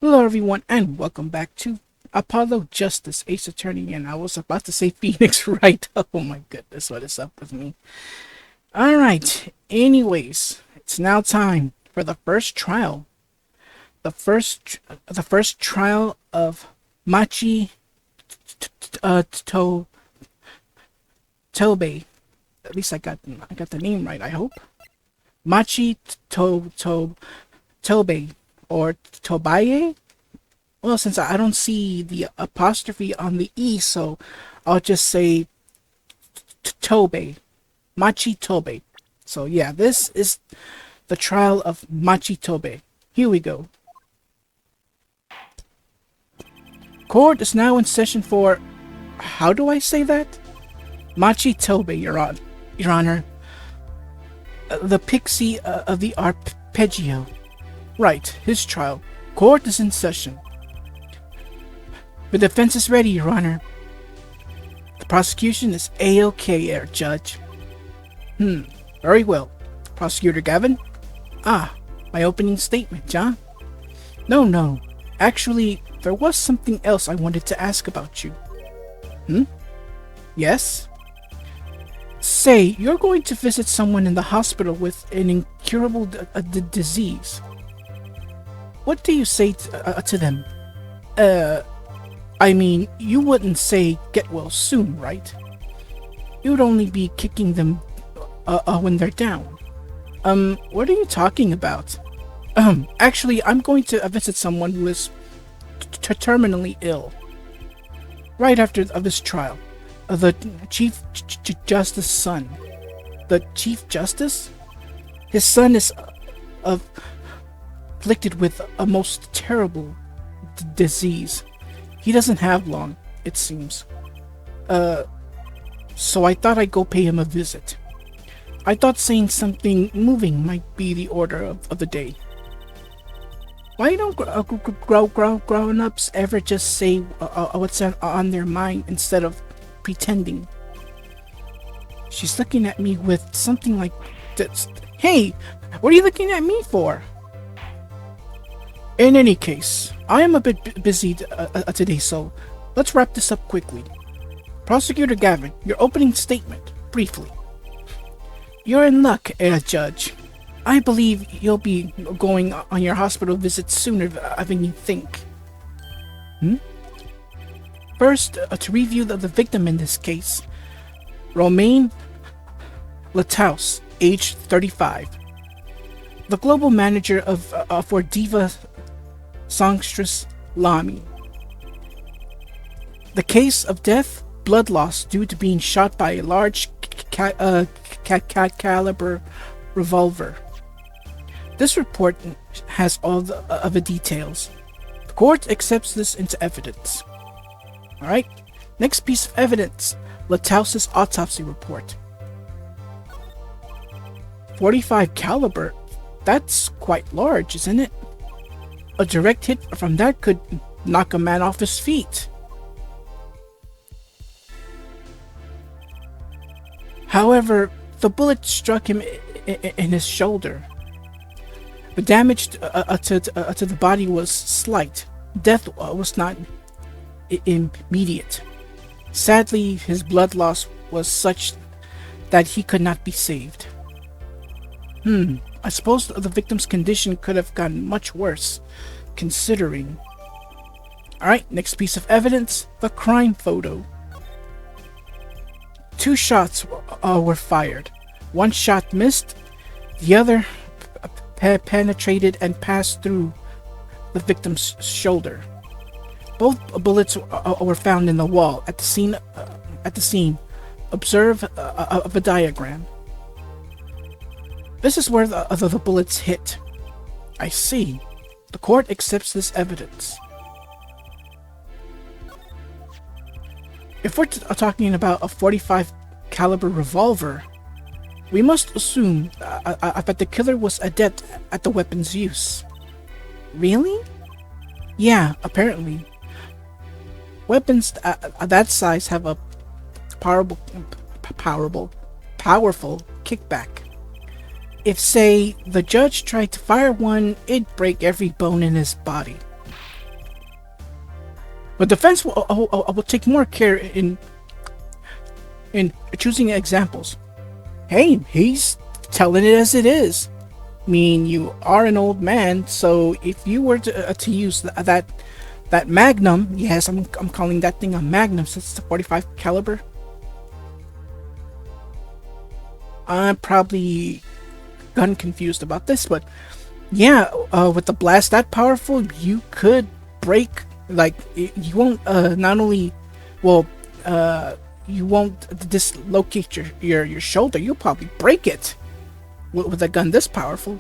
Hello everyone and welcome back to Apollo Justice Ace Attorney, and I was about to say Phoenix right. Oh my goodness, what is up with me? Alright, anyways, it's now time for the first trial. The first trial of Machi Tobaye. At least I got the name right, I hope. Machi Tobaye or Tobaye. Well, since I don't see the apostrophe on the E, so I'll just say Tobaye. Machi Tobaye. So yeah, this is the trial of Machi Tobaye. Here we go. Court is now in session for... How do I say that? Machi Tobaye, Your Honor. The pixie of the arpeggio. Right, his trial. Court is in session. The defense is ready, Your Honor. The prosecution is A-OK, Judge. Very well. Prosecutor Gavin? My opening statement, John? No. Actually, there was something else I wanted to ask about you. Yes? Say, you're going to visit someone in the hospital with an incurable disease. What do you say to them? I mean, you wouldn't say get well soon, right? You would only be kicking them when they're down. What are you talking about? Actually, I'm going to visit someone who is terminally ill. Right after this trial. The Chief Justice's son. The Chief Justice? His son is afflicted with a most terrible disease. He doesn't have long, it seems. So I thought I'd go pay him a visit. I thought saying something moving might be the order of the day. Why don't grown-ups ever just say what's on their mind instead of pretending? She's looking at me with something like this. Hey, what are you looking at me for? In any case, I am a bit busy today, so let's wrap this up quickly. Prosecutor Gavin, your opening statement, briefly. You're in luck, Judge. I believe you'll be going on your hospital visit sooner than you think. First, to review the victim in this case. Romaine Lataus, age 35. The global manager for Diva Songstress Lamy. The case of death, blood loss due to being shot by a large caliber revolver. This report has all of the details. The court accepts this into evidence. Alright, next piece of evidence, Lataus' autopsy report. 45 caliber, that's quite large, isn't it? A direct hit from that could knock a man off his feet. However, the bullet struck him in his shoulder. The damage to the body was slight. Death was not immediate. Sadly, his blood loss was such that he could not be saved. I suppose the victim's condition could have gotten much worse, considering. Alright, next piece of evidence, the crime photo. 2 shots were fired. 1 shot missed, the other penetrated and passed through the victim's shoulder. Both bullets were found in the wall at the scene. Observe a diagram. This is where the bullets hit. I see. The court accepts this evidence. If we're talking about a 45 caliber revolver, we must assume that the killer was adept at the weapon's use. Really? Yeah, apparently. Weapons that size have a powerful kickback. If, say, the judge tried to fire one, it'd break every bone in his body. The defense will take more care in choosing examples. Hey, he's telling it as it is. I mean, you are an old man, so if you were to use that Magnum, yes, I'm calling that thing a Magnum since it's a 45 caliber. I'm probably gun confused about this, but yeah, with the blast that powerful, you could break, like, you won't not only, well, you won't dislocate your shoulder, you'll probably break it with a gun this powerful.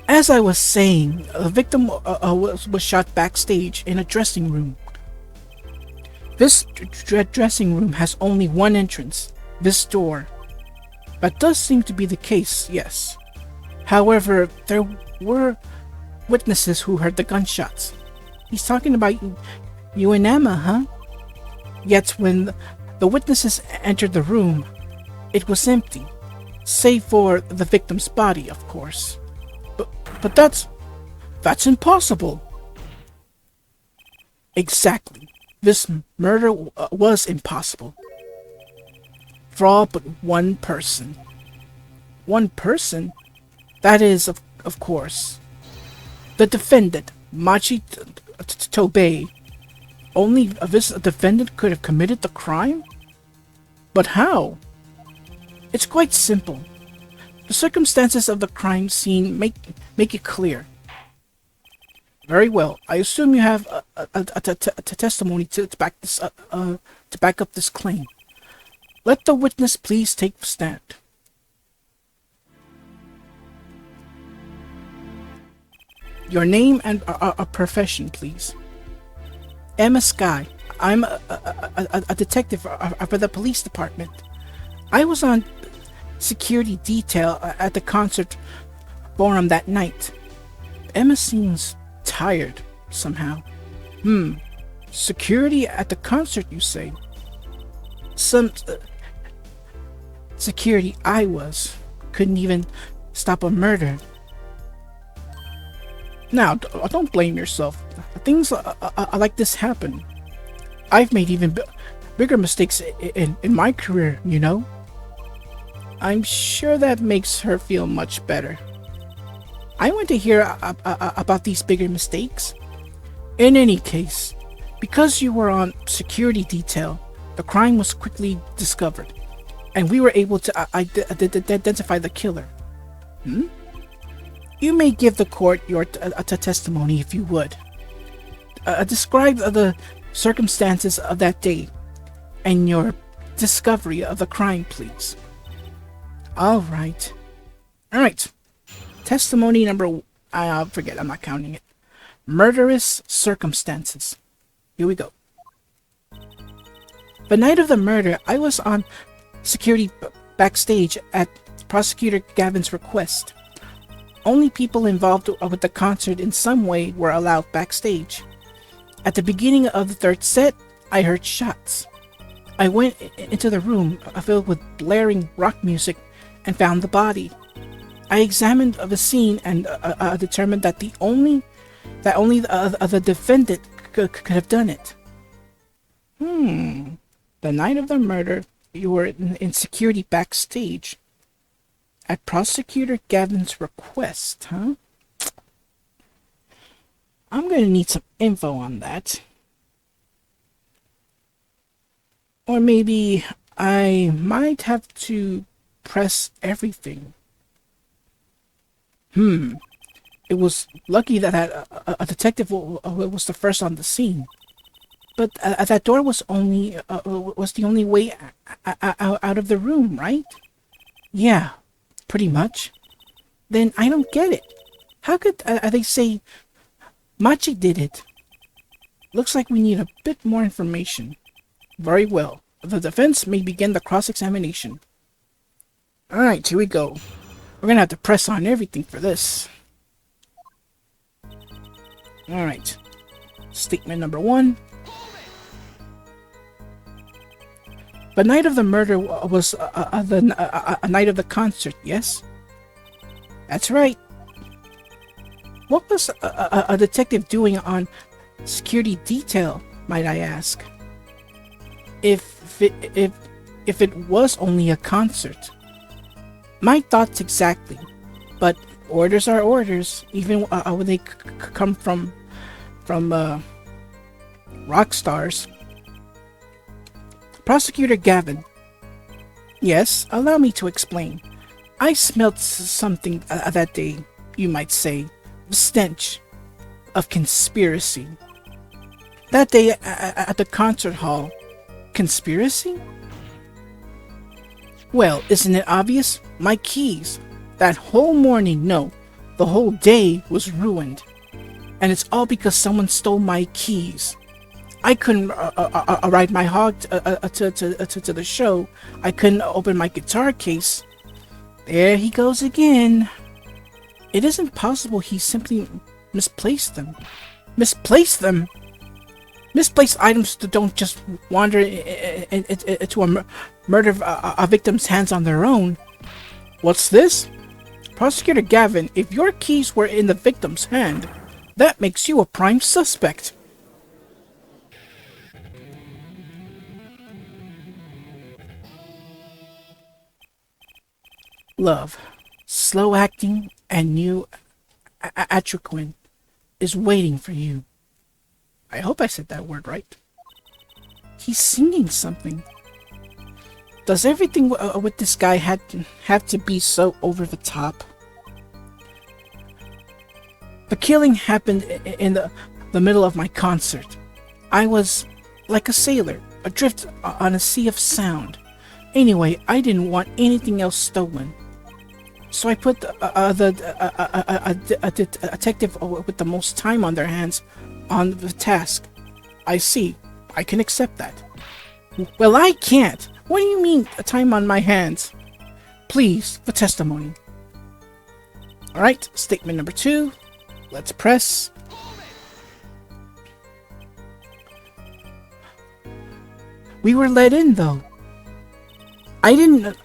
As I was saying, the victim was shot backstage in a dressing room. This dressing room has only one entrance, this door. That does seem to be the case, yes. However, there were witnesses who heard the gunshots. He's talking about you and Emma, huh? Yet when the witnesses entered the room, it was empty, save for the victim's body, of course. But that's impossible. Exactly. This murder was impossible. For all but one person. One person? That is, of course, the defendant, Machi Tobaye. Only this defendant could have committed the crime? But how? It's quite simple. The circumstances of the crime scene make it clear. Very well. I assume you have a testimony to back this to back up this claim. Let the witness please take the stand. Your name and a profession, please. Emma Sky. I'm a detective for the police department. I was on security detail at the concert forum that night. Emma seems tired somehow. Security at the concert, you say? Some security I was. Couldn't even stop a murder. Now, don't blame yourself. Things like this happen. I've made even bigger mistakes in my career, you know? I'm sure that makes her feel much better. I want to hear about these bigger mistakes. In any case, because you were on security detail, the crime was quickly discovered, and we were able to identify the killer. You may give the court your testimony if you would. Describe the circumstances of that day and your discovery of the crime, please. Alright. Testimony number... I'll forget, I'm not counting it. Murderous circumstances. Here we go. The night of the murder, I was on security backstage at Prosecutor Gavin's request. Only people involved with the concert in some way were allowed backstage. At the beginning of the third set, I heard shots. I went into the room filled with blaring rock music and found the body. I examined the scene and determined that only the defendant could have done it. The night of the murder, you were in security backstage at Prosecutor Gavin's request, huh? I'm gonna need some info on that. Or maybe I might have to press everything. It was lucky that a detective was the first on the scene. But that door was the only way out of the room, right? Yeah, pretty much. Then I don't get it. How could they say Machi did it? Looks like we need a bit more information. Very well. The defense may begin the cross-examination. Alright, here we go. We're gonna have to press on everything for this. Alright. Statement number 1. The night of the murder was a night of the concert, yes? That's right. What was a detective doing on Security detail, might I ask? If it was only a concert. My thoughts exactly. But orders are orders, even when they come from rock stars. Prosecutor Gavin. Yes, allow me to explain. I smelt something that day, you might say, stench of conspiracy. That day at the concert hall. Conspiracy? Well, isn't it obvious? My keys. That whole morning, no, the whole day was ruined. And it's all because someone stole my keys. I couldn't ride my hog to the show. I couldn't open my guitar case. There he goes again. It isn't possible he simply misplaced them. Misplaced them? Misplaced items don't just wander into a murder victim's hands on their own. What's this? Prosecutor Gavin, if your keys were in the victim's hand, that makes you a prime suspect. Love, slow acting, and new atriquin is waiting for you. I hope I said that word right. He's singing something. Does everything with this guy have to be so over the top? The killing happened in the middle of my concert. I was like a sailor, adrift on a sea of sound. Anyway, I didn't want anything else stolen. So I put a detective with the most time on their hands on the task. I see. I can accept that. Well, I can't. What do you mean, time on my hands? Please, the testimony. Alright, statement number 2. Let's press. We were let in, though. I didn't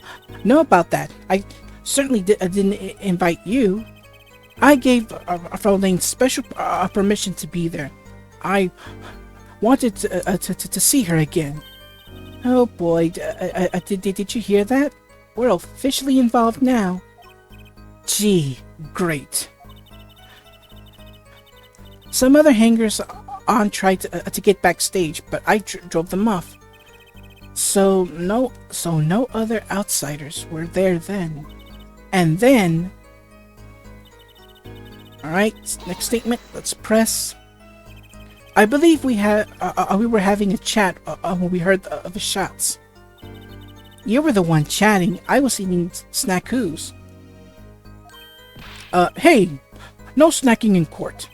know about that. I certainly didn't invite you. I gave Fraulein special permission to be there. I wanted to see her again. Oh boy, did you hear that? We're officially involved now. Gee, great. Some other hangers-on tried to get backstage, but I drove them off. So no other outsiders were there then. And then... Alright, next statement, let's press. I believe we were having a chat when we heard the shots. You were the one chatting, I was eating snackoos. Hey, no snacking in court.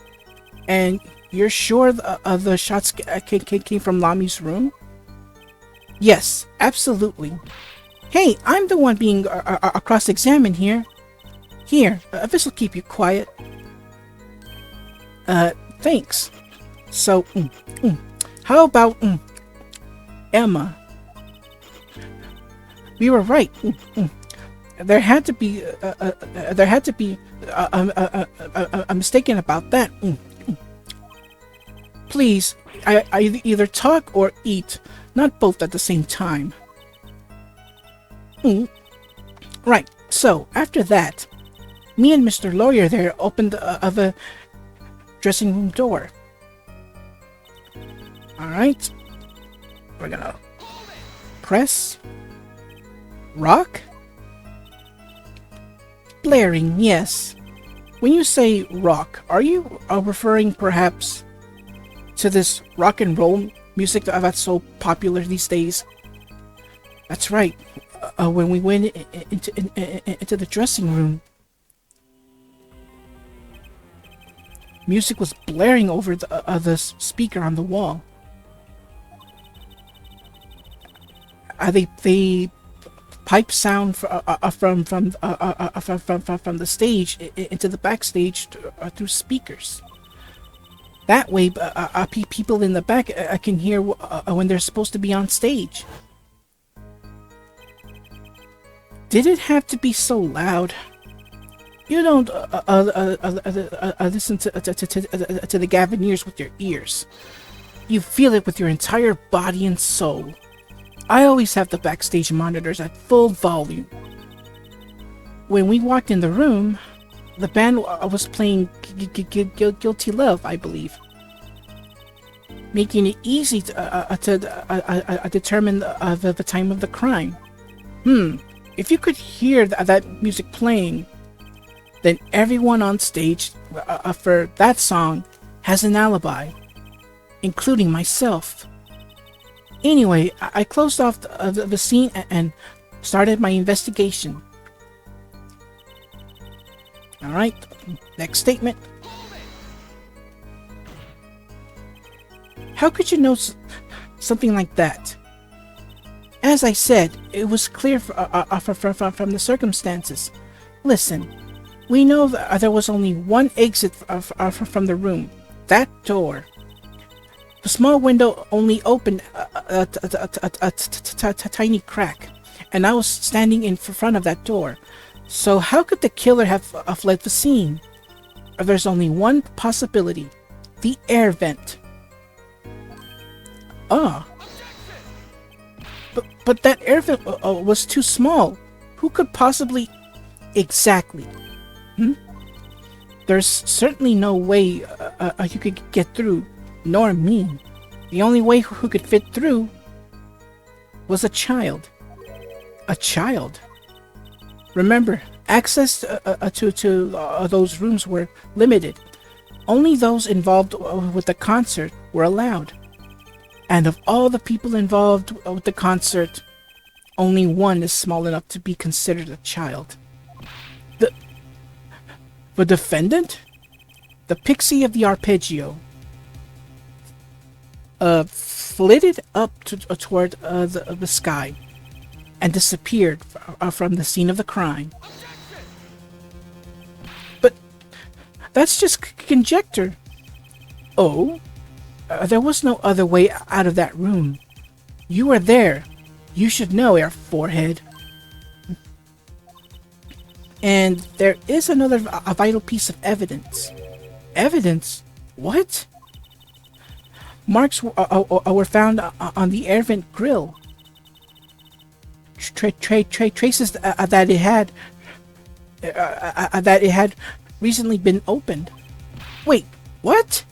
And you're sure the shots came from Lami's room? Yes, absolutely. Hey, I'm the one being cross-examined here. Here, this'll keep you quiet. Thanks. So, how about Emma? We were right. There had to be a mistaken about that. Please, I either talk or eat, not both at the same time. Right. So after that, me and Mr. Lawyer there opened the dressing room door. All right. We're gonna press. Rock. Blaring, yes. When you say rock, are you referring perhaps to this rock and roll music that's so popular these days? That's right. When we went into the dressing room, music was blaring over the speaker on the wall. They pipe sound from the stage into the backstage through speakers. That way, people in the back can hear when they're supposed to be on stage. Did it have to be so loud? You don't listen to the Gavineers with your ears. You feel it with your entire body and soul. I always have the backstage monitors at full volume. When we walked in the room, the band was playing Guilty Love, I believe, making it easy to determine the time of the crime. If you could hear that music playing, then everyone on stage for that song has an alibi, including myself. Anyway, I closed off the scene and started my investigation. Alright, next statement. How could you know something like that? As I said, it was clear from the circumstances. Listen, we know that there was only one exit from the room. That door. The small window only opened a tiny crack, and I was standing in front of that door. So how could the killer have fled the scene? There's only one possibility. The air vent. Ah. But that air vent was too small. Who could possibly... Exactly. There's certainly no way you could get through, nor me. The only way who could fit through was a child. A child? Remember, access to those rooms were limited. Only those involved with the concert were allowed. And of all the people involved with the concert, only one is small enough to be considered a child. The defendant? The pixie of the arpeggio. Flitted up toward the sky and disappeared from the scene of the crime. But that's just conjecture. Oh? There was no other way out of that room. You were there. You should know, Air Forehead. And there is another vital piece of evidence. Evidence? What? Marks were found on the air vent grill. Traces that it had recently been opened. Wait, what?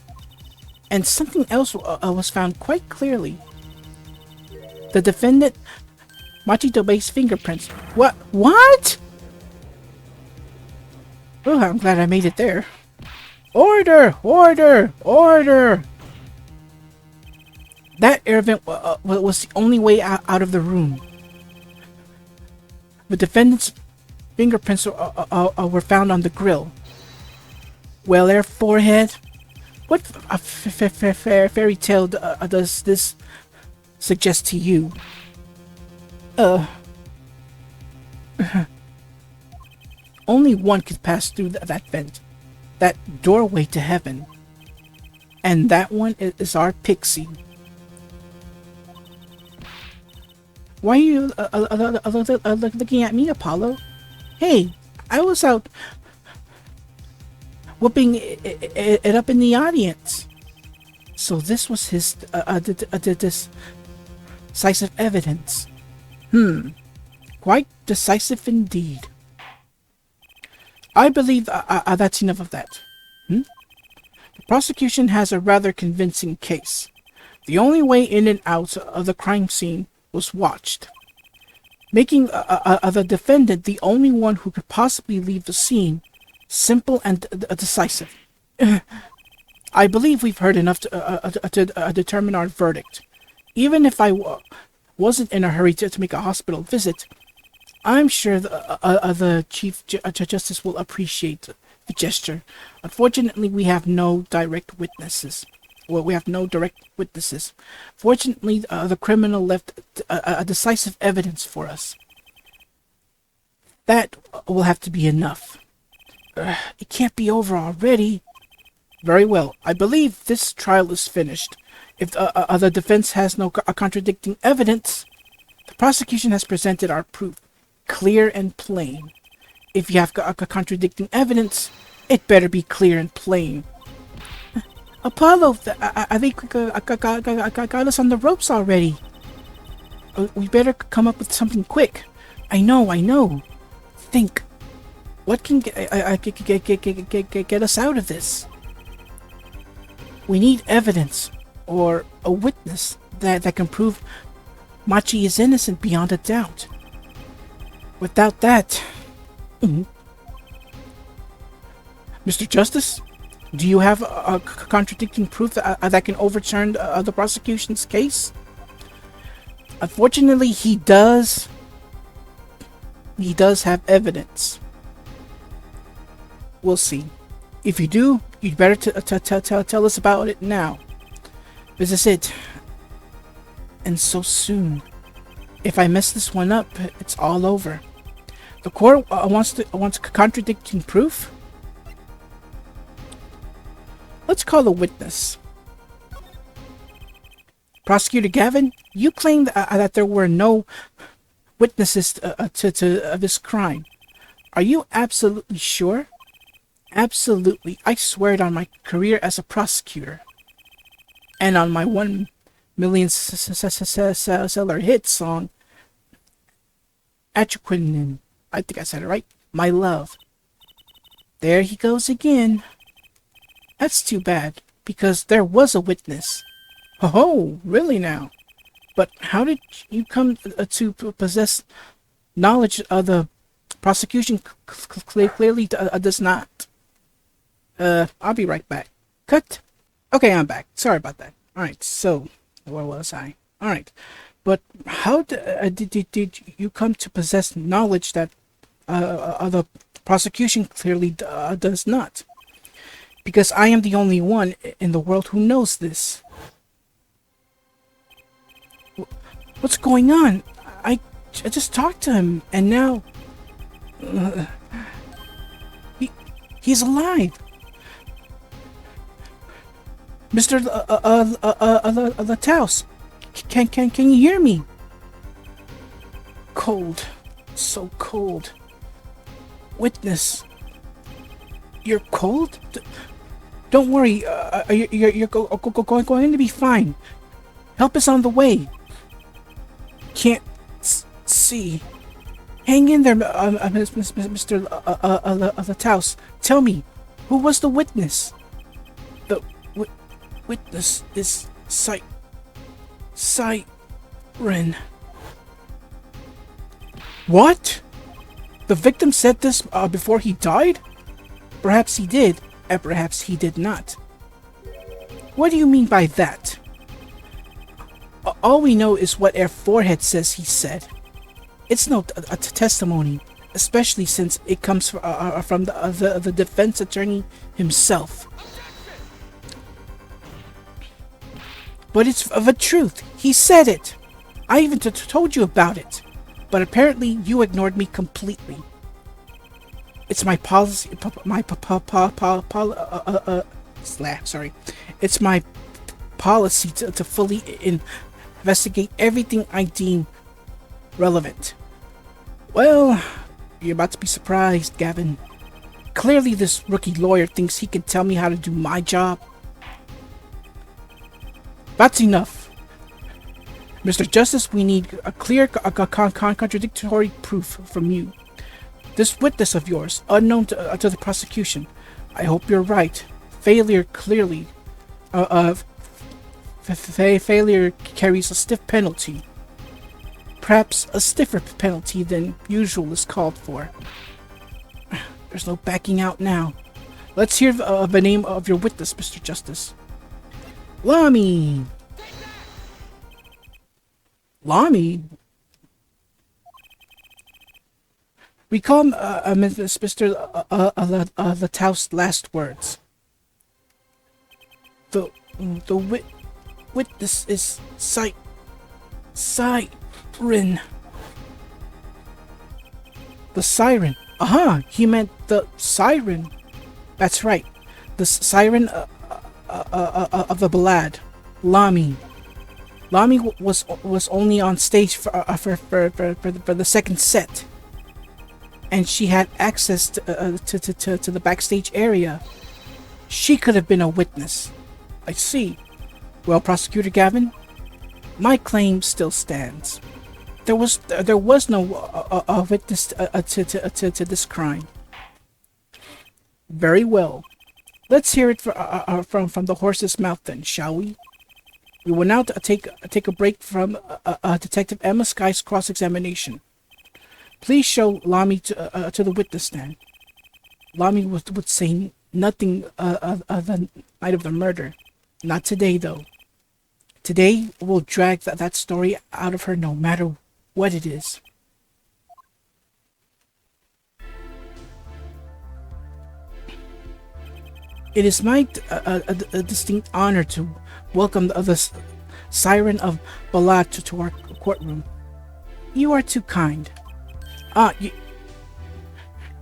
And something else was found quite clearly. The defendant, Machi Tobaye's fingerprints. What? What? Oh, I'm glad I made it there. Order! Order! Order! That air vent was the only way out of the room. The defendant's fingerprints were found on the grill. Well, Air Forehead, what fairy tale does this suggest to you? Only one could pass through that vent, that doorway to heaven. And that one is our pixie. Why are you looking at me, Apollo? Hey, I was out whooping it up in the audience. So this was his decisive evidence. Quite decisive indeed. I believe that's enough of that. The prosecution has a rather convincing case. The only way in and out of the crime scene was watched, making the defendant the only one who could possibly leave the scene. Simple and decisive. I believe we've heard enough to determine our verdict. Even if I wasn't in a hurry to make a hospital visit, I'm sure the Chief Justice will appreciate the gesture. Unfortunately, we have no direct witnesses. Fortunately, the criminal left a decisive evidence for us. That will have to be enough. It can't be over already. Very well. I believe this trial is finished. If the defense has no contradicting evidence, the prosecution has presented our proof, clear and plain. If you have contradicting evidence, it better be clear and plain. Apollo, I think got us on the ropes already. We better come up with something quick. I know. Think. What can get us out of this? We need evidence, or a witness, that can prove Machi is innocent beyond a doubt. Without that... Mr. Justice? Do you have a contradicting proof that can overturn the prosecution's case? Unfortunately, he does. He does have evidence. We'll see. If you do, you'd better tell us about it now. This is it. And so soon. If I mess this one up, it's all over. The court wants contradicting proof? Let's call a witness. Prosecutor Gavin, you claim that there were no witnesses to this crime. Are you absolutely sure? Absolutely. I swear it on my career as a prosecutor. And on my 1 million seller hit song, Achuquinin. I think I said it right. My love. There he goes again. That's too bad, because there was a witness. Oh, really now? But how did you come to possess knowledge of the prosecution clearly does not? I'll be right back. Cut. Okay, I'm back. Sorry about that. Alright, so, where was I? Alright, but how did you come to possess knowledge that the prosecution clearly does not? Because I am the only one in the world who knows this. What's going on? I just talked to him, and now... he's alive! Mr. Lataus, can you hear me? Cold. So cold. Witness. You're cold? Don't worry, you're going to be fine. Help is on the way. Can't see. Hang in there, Mr. Lataus. Tell me, who was the witness? The witness is Siren. What? The victim said this before he died? Perhaps he did, and perhaps he did not. What do you mean by that? All we know is what our forehead says he said. It's no testimony, especially since it comes from the defense attorney himself. But it's the truth. He said it. I even told you about it. But apparently you ignored me completely. It's my policy, It's my policy to fully investigate everything I deem relevant. Well, you're about to be surprised, Gavin. Clearly this rookie lawyer thinks he can tell me how to do my job. That's enough. Mr. Justice, we need a clear contradictory proof from you. This witness of yours, unknown to the prosecution. I hope you're right. Failure clearly failure carries a stiff penalty. Perhaps a stiffer penalty than usual is called for. There's no backing out now. Let's hear the name of your witness, Mr. Justice. Lami! Lami? Recall Mr. Lataus' last words. The witness is Siren. The siren. Aha! He meant the siren. That's right. The siren of the ballad. Lami. Lami was only on stage for the second set. and she had access to the backstage area. She could have been a witness. I see. Well, Prosecutor Gavin, my claim still stands. There was no witness to this crime. Very well. Let's hear it from the horse's mouth then, shall we? We will now take a break from Detective Emma Sky's cross-examination. Please show Lamy to the witness stand. Lamy would say nothing of the night of the murder. Not today, though. Today, we'll drag that story out of her no matter what it is. It is my a distinct honor to welcome the Siren of Balat to our courtroom. You are too kind. Ah,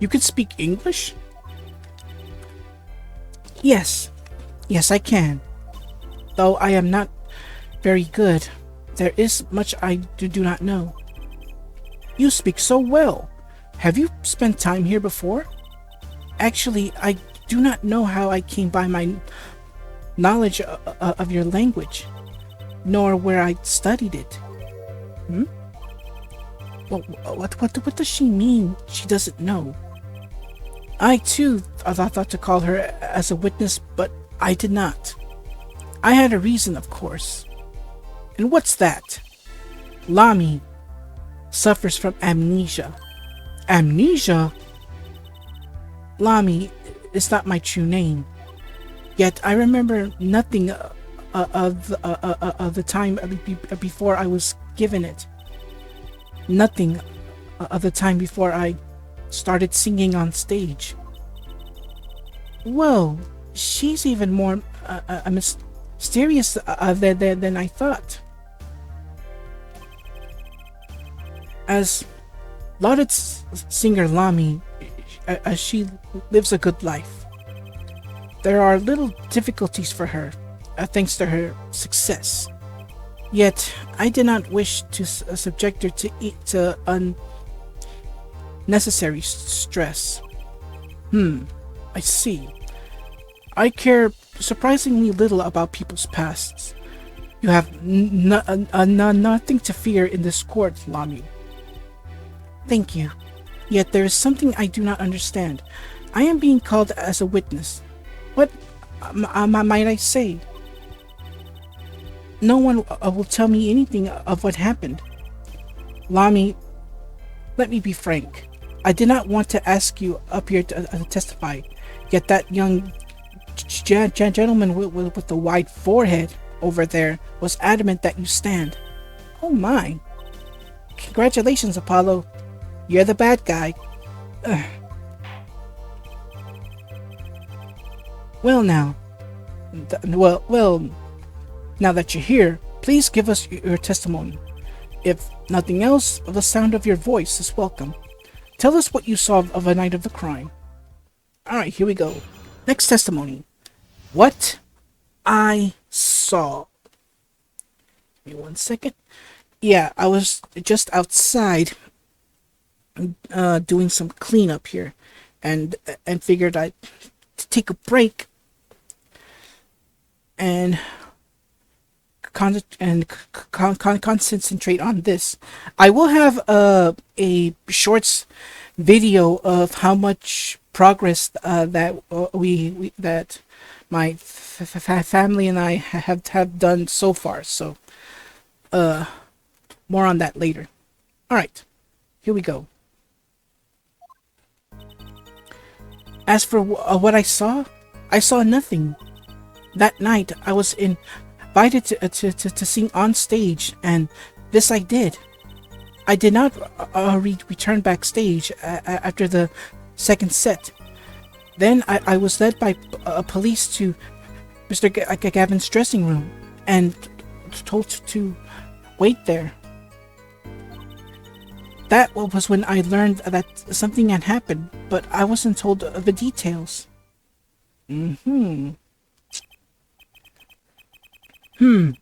you can speak English? Yes. Yes, I can. Though I am not very good, there is much I do not know. You speak so well. Have you spent time here before? Actually, I do not know how I came by my knowledge of your language, nor where I studied it. Hmm? Well, what does she mean she doesn't know? I too thought to call her as a witness, but I did not. I had a reason, of course. And what's that? Lamy suffers from amnesia. Amnesia? Lamy is not my true name. Yet I remember nothing of the time before I was given it. Nothing of the time before I started singing on stage. Whoa, she's even more mysterious than I thought. As lauded singer Lamy, she lives a good life. There are little difficulties for her, thanks to her success. Yet, I did not wish to subject her to unnecessary stress. I see. I care surprisingly little about people's pasts. You have nothing to fear in this court, Lamy. Thank you. Yet there is something I do not understand. I am being called as a witness. What might I say? No one will tell me anything of what happened. Lamy, let me be frank. I did not want to ask you up here to testify, yet that young gentleman with the wide forehead over there was adamant that you stand. Oh my. Congratulations, Apollo. You're the bad guy. Ugh. Well now. Well, now that you're here, please give us your testimony. If nothing else, the sound of your voice is welcome. Tell us what you saw of a night of the crime. Alright, here we go. Next testimony. What I saw. Give me 1 second. Yeah, I was just outside doing some cleanup here and figured I'd take a break and concentrate on this. I will have a shorts video of how much progress that that my family and I have done so far. So more on that later. All right, here we go. As for what I saw nothing. That night, I was invited to sing on stage, and this I did. I did not return backstage after the second set. Then I was led by police to Mr. Gavin's dressing room and told to wait there. That was when I learned that something had happened, but I wasn't told of the details.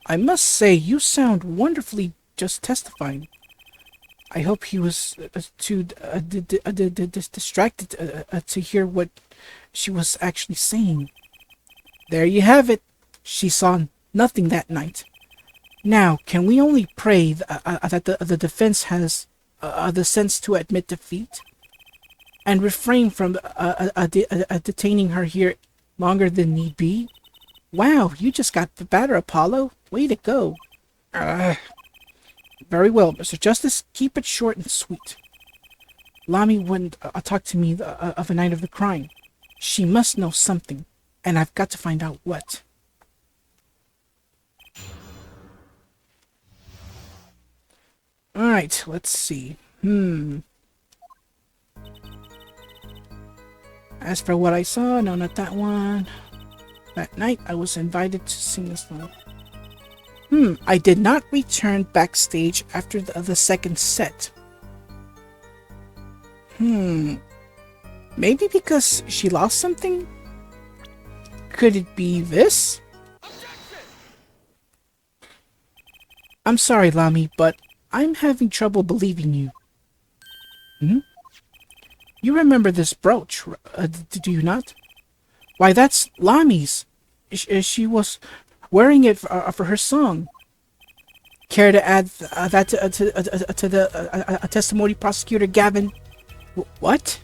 I must say, you sound wonderfully just testifying. I hope he was too distracted to hear what she was actually saying. There you have it. She saw nothing that night. Now, can we only pray that the defense has the sense to admit defeat and refrain from detaining her here longer than need be? Wow, you just got the better, Apollo. Way to go. Very well, Mr. Justice. Keep it short and sweet. Lamy wouldn't talk to me of the night of the crime. She must know something, and I've got to find out what. Alright, let's see. As for what I saw, no, not that one. That night, I was invited to sing this song. I did not return backstage after the second set. Maybe because she lost something? Could it be this? I'm sorry, Lamy, but I'm having trouble believing you. You remember this brooch, do you not? Why, that's Lamy's. She was wearing it for her song. Care to add that to the testimony, Prosecutor Gavin? What?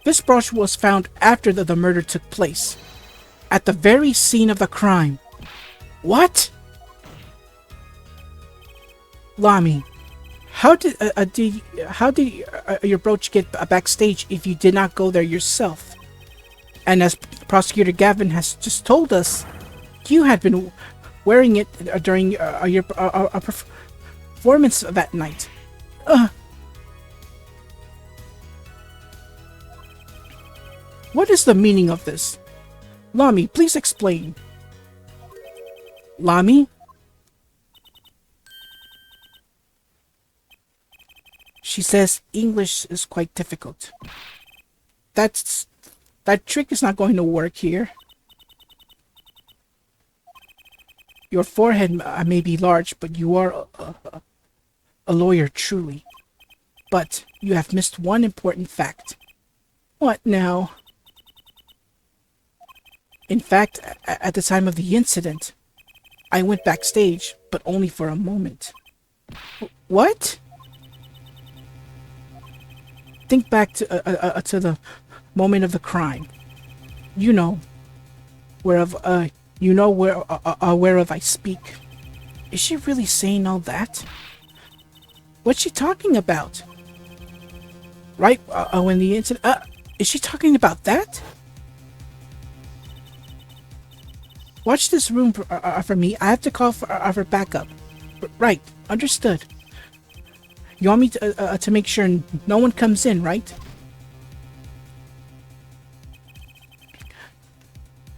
This brooch was found after the murder took place, at the very scene of the crime. What? Lamy, how did your brooch get backstage if you did not go there yourself? And as Prosecutor Gavin has just told us, you had been wearing it during your performance that night. What is the meaning of this? Lamy, please explain. Lamy? She says English is quite difficult. That trick is not going to work here. Your forehead may be large, but you are a lawyer truly. But you have missed one important fact. What now? In fact, at the time of the incident, I went backstage, but only for a moment. What? Think back to the moment of the crime. You know, whereof I speak. Is she really saying all that? What's she talking about? Right when the incident. Is she talking about that? Watch this room for me. I have to call for backup. Right, understood. You want me to make sure no one comes in, right?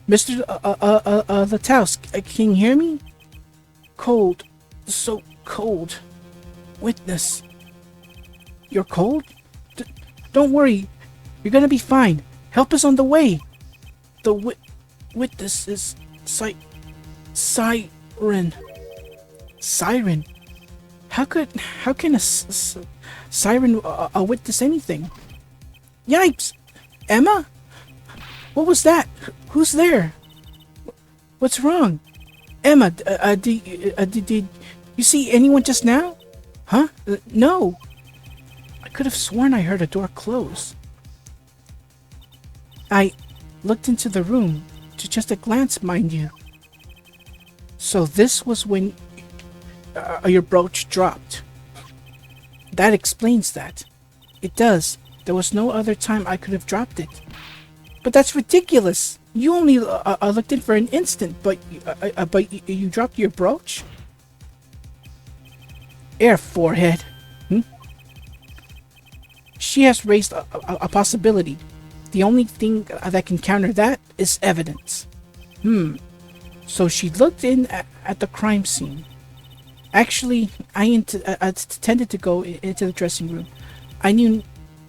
Mr. Lataus, can you hear me? Cold. So cold. Witness. You're cold? Don't worry. You're gonna be fine. Help is on the way. The witness is siren. Siren? How can a siren witness anything? Yipes! Emma? What was that? Who's there? What's wrong? Emma, did you see anyone just now? Huh? No. I could have sworn I heard a door close. I looked into the room, to just a glance, mind you. So this was when your brooch dropped. That explains that. It does. There was no other time I could have dropped it. But that's ridiculous. You only looked in for an instant, but you dropped your brooch? Air forehead. She has raised a possibility. The only thing that can counter that is evidence. So she looked in at the crime scene. Actually, I intended to go into the dressing room. I knew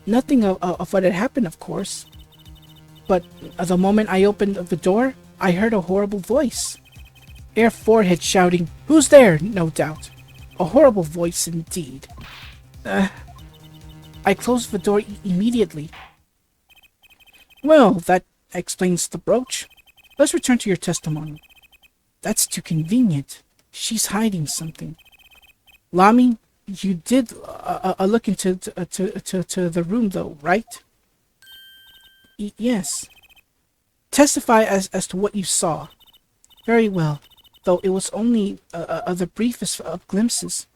nothing of what had happened, of course. But the moment I opened the door, I heard a horrible voice. Air forehead shouting, "Who's there?" No doubt. A horrible voice indeed. I closed the door immediately. Well, that explains the brooch. Let's return to your testimony. That's too convenient. She's hiding something. Lami, you did a look into to the room, though, right? Yes. Testify as to what you saw. Very well, though it was only the briefest of glimpses.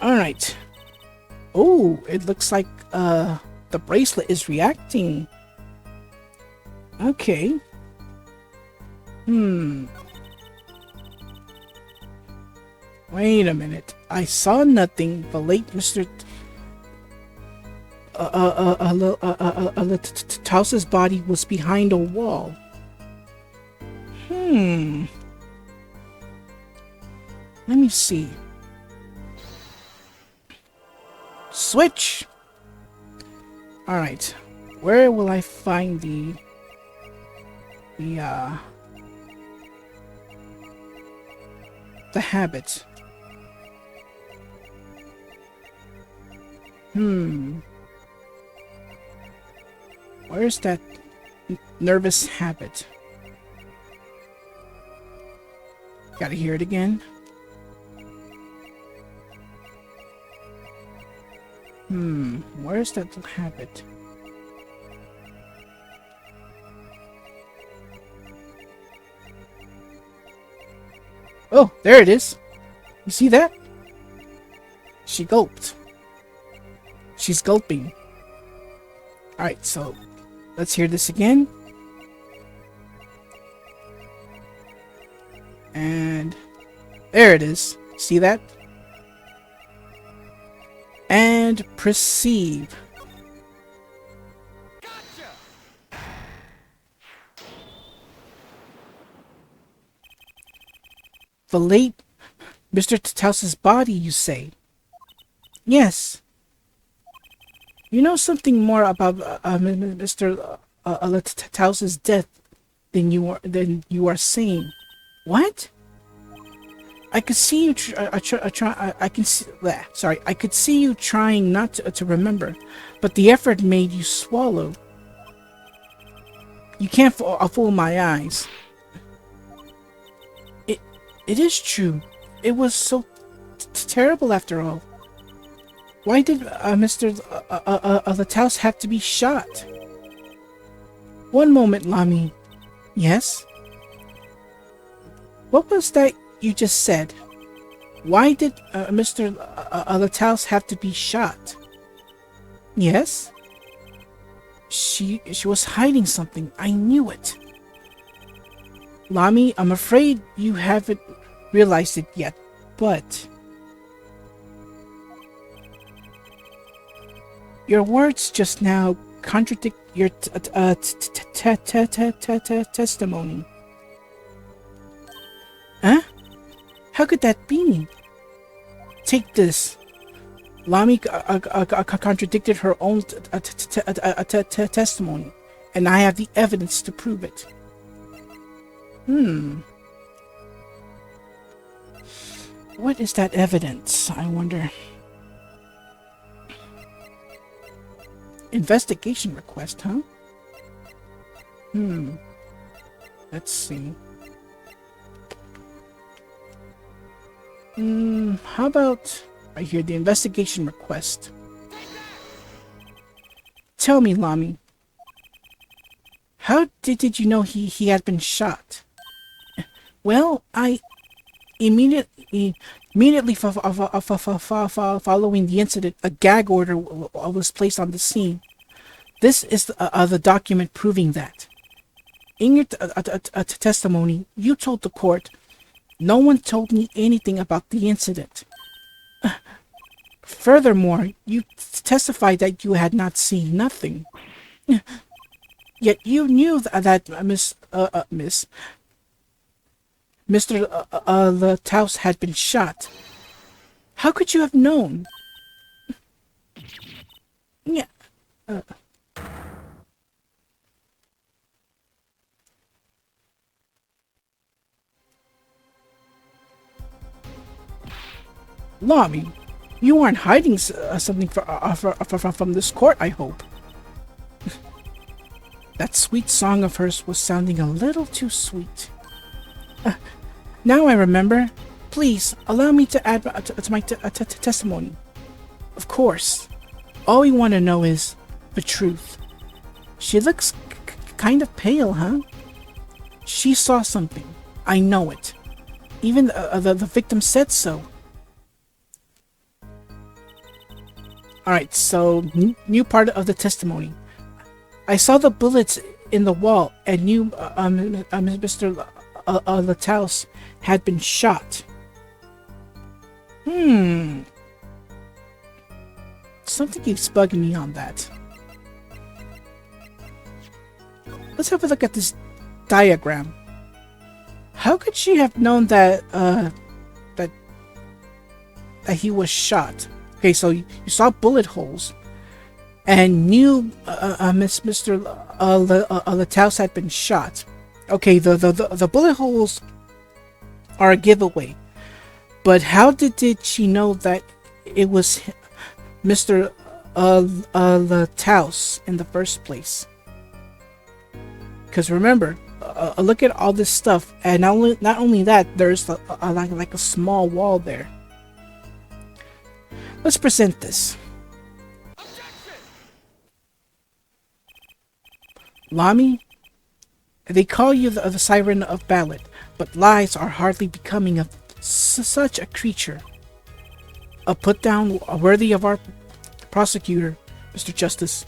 Alright. Oh, it looks like the bracelet is reacting. Okay. Wait a minute. I saw nothing. The late Mr. Tausa's body was behind a wall. Let me see. Switch! Alright. Where will I find the habit? Where's that nervous habit? Gotta hear it again. Where's that habit? Oh, there it is. You see that? She gulped. She's gulping. Alright, so let's hear this again. And there it is. See that? And perceive. Gotcha. The late Mr. Tausa's body, you say? Yes. You know something more about Mr. Tausa's death than you are saying. What? I could see you. I can see. Sorry, I could see you trying not to remember, but the effort made you swallow. You can't fool my eyes. It is true. It was so terrible after all. Why did Mr. Taus have to be shot? One moment, Lami. Yes? What was that you just said? Why did Mr. Taus have to be shot? Yes? She was hiding something. I knew it. Lami, I'm afraid you haven't realized it yet, but your words just now contradict your testimony. Huh? How could that be? Take this. Lami contradicted her own testimony, and I have the evidence to prove it. What is that evidence, I wonder? Investigation request, huh? Let's see. How about right here, the investigation request. Tell me, Lami, how did you know he had been shot? Well, I immediately following the incident, a gag order was placed on the scene. This is the document proving that. In your testimony, you told the court, no one told me anything about the incident. Furthermore, you testified that you had not seen nothing. Yet you knew that Mr. Taus had been shot. How could you have known? Yeah. Lami, you aren't hiding something from this court, I hope. That sweet song of hers was sounding a little too sweet. Now I remember. Please, allow me to add to my testimony. Of course. All we want to know is the truth. She looks kind of pale, huh? She saw something. I know it. Even the victim said so. Alright, so new part of the testimony. I saw the bullets in the wall and knew Mr. Lataus had been shot. Something keeps bugging me on that. Let's have a look at this diagram. How could she have known that that he was shot? Okay, so you saw bullet holes and knew Mr. Lataus had been shot. Okay, the bullet holes are a giveaway. But how did she know that it was Mr. Lataus in the first place? Because remember, look at all this stuff, and not only that, there's like a small wall there. Let's present this. Lami, they call you the siren of ballad, but lies are hardly becoming of such a creature. A put-down worthy of our prosecutor, Mr. Justice.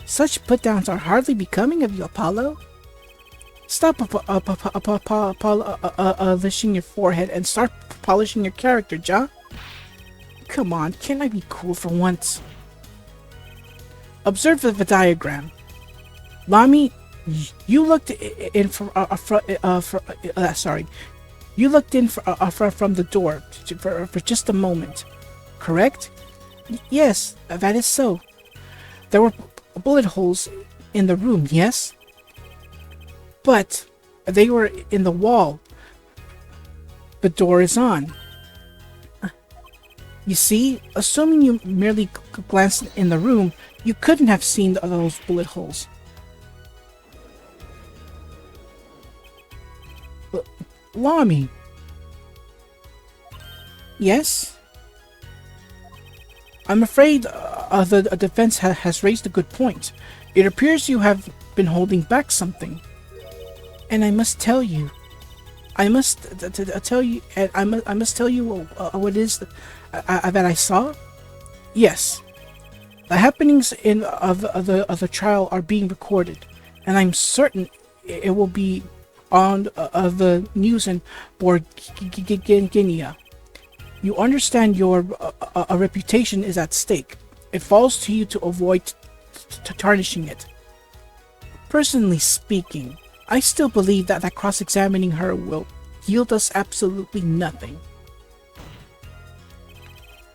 Such put-downs are hardly becoming of you, Apollo. Stop polishing your forehead and start polishing your character, Ja. Come on, can I be cool for once? Observe the diagram. Lami, you looked in from You looked in from the door for just a moment, correct? Yes, that is so. There were bullet holes in the room, yes? But they were in the wall. The door is on. You see, assuming you merely glanced in the room, you couldn't have seen those bullet holes. Lami. Yes? I'm afraid the defense has raised a good point. It appears you have been holding back something. And I must tell you. I must tell you what it is that I saw? Yes. The happenings of the trial are being recorded, and I'm certain it will be on the news in Guinea. You understand your a reputation is at stake. It falls to you to avoid tarnishing it. Personally speaking, I still believe that cross-examining her will yield us absolutely nothing.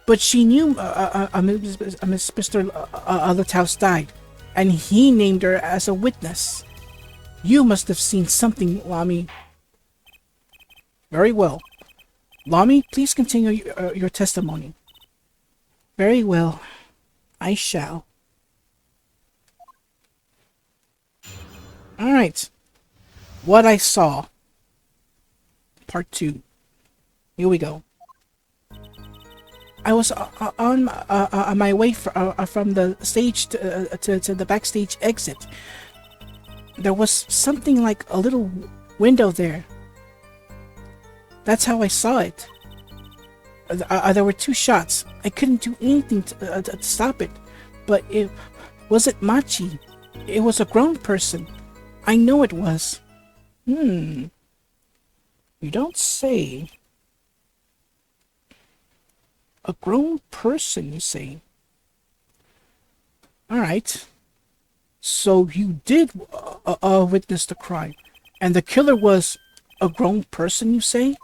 But she knew Mr. Lataus died, and he named her as a witness. You must have seen something, Lami. Very well. Lami, please continue your testimony. Very well. I shall. Alright. What I saw. Part 2. Here we go. I was on my way from the stage to the backstage exit. There was something like a little window there. That's how I saw it. There were 2 shots. I couldn't do anything to stop it. But it wasn't Machi. It was a grown person. I know it was. You don't say. A grown person, you say? Alright. So you did witness the crime. And the killer was a grown person, you say?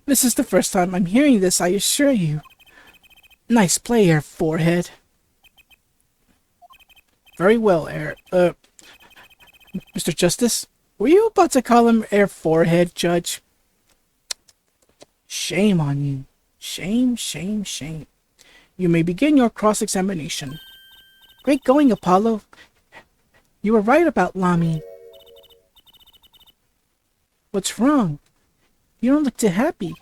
This is the first time I'm hearing this, I assure you. Nice play, Air Forehead. Very well, Mr. Justice. Were you about to call him Air Forehead, Judge? Shame on you. Shame, shame, shame. You may begin your cross-examination. Great going, Apollo. You were right about Lami. What's wrong? You don't look too happy.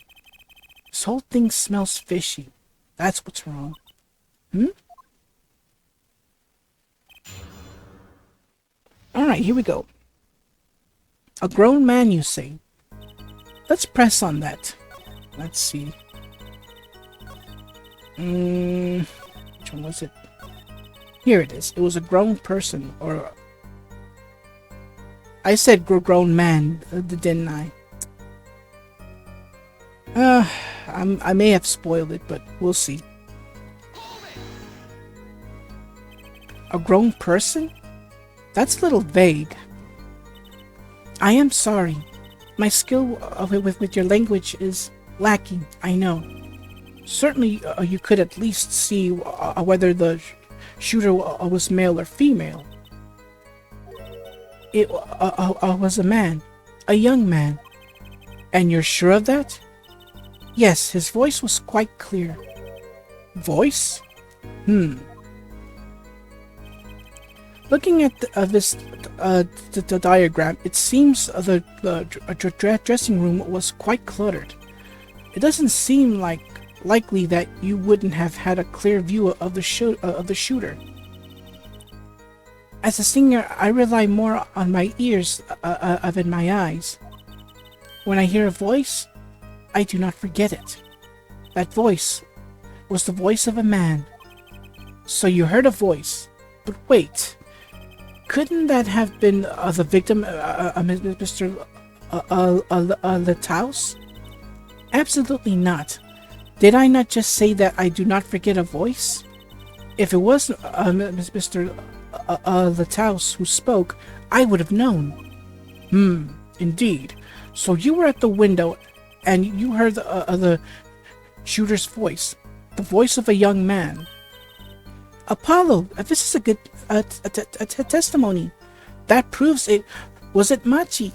This whole thing smells fishy. That's what's wrong. Hmm? Alright, here we go. A grown man, you say? Let's press on that. Let's see. Which one was it? Here it is. It was a grown person, or... I said grown man, didn't I? I may have spoiled it, but we'll see. A grown person? That's a little vague. I am sorry. My skill with your language is lacking, I know. Certainly, you could at least see whether the shooter was male or female. It was a man. A young man. And you're sure of that? Yes, his voice was quite clear. Voice? Looking at the diagram, it seems the dressing room was quite cluttered. It doesn't seem likely that you wouldn't have had a clear view of the shooter. As a singer, I rely more on my ears than my eyes. When I hear a voice, I do not forget it. That voice was the voice of a man. So you heard a voice, but wait. Couldn't that have been the victim, Mr. Letaus? Absolutely not. Did I not just say that I do not forget a voice? If it was Mr. Letaus who spoke, I would have known. Indeed. So you were at the window, and you heard the shooter's voice, the voice of a young man. Apollo, this is a good testimony. That proves it wasn't Machi.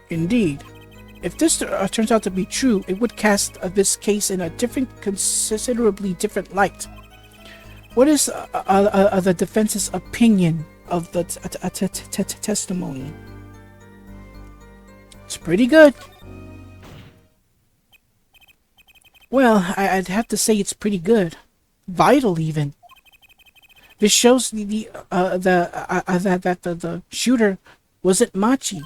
Indeed. If this turns out to be true, it would cast this case in a considerably different light. What is the defense's opinion of the testimony? It's pretty good. Well, I'd have to say it's pretty good. Vital, even. This shows that the shooter wasn't Machi.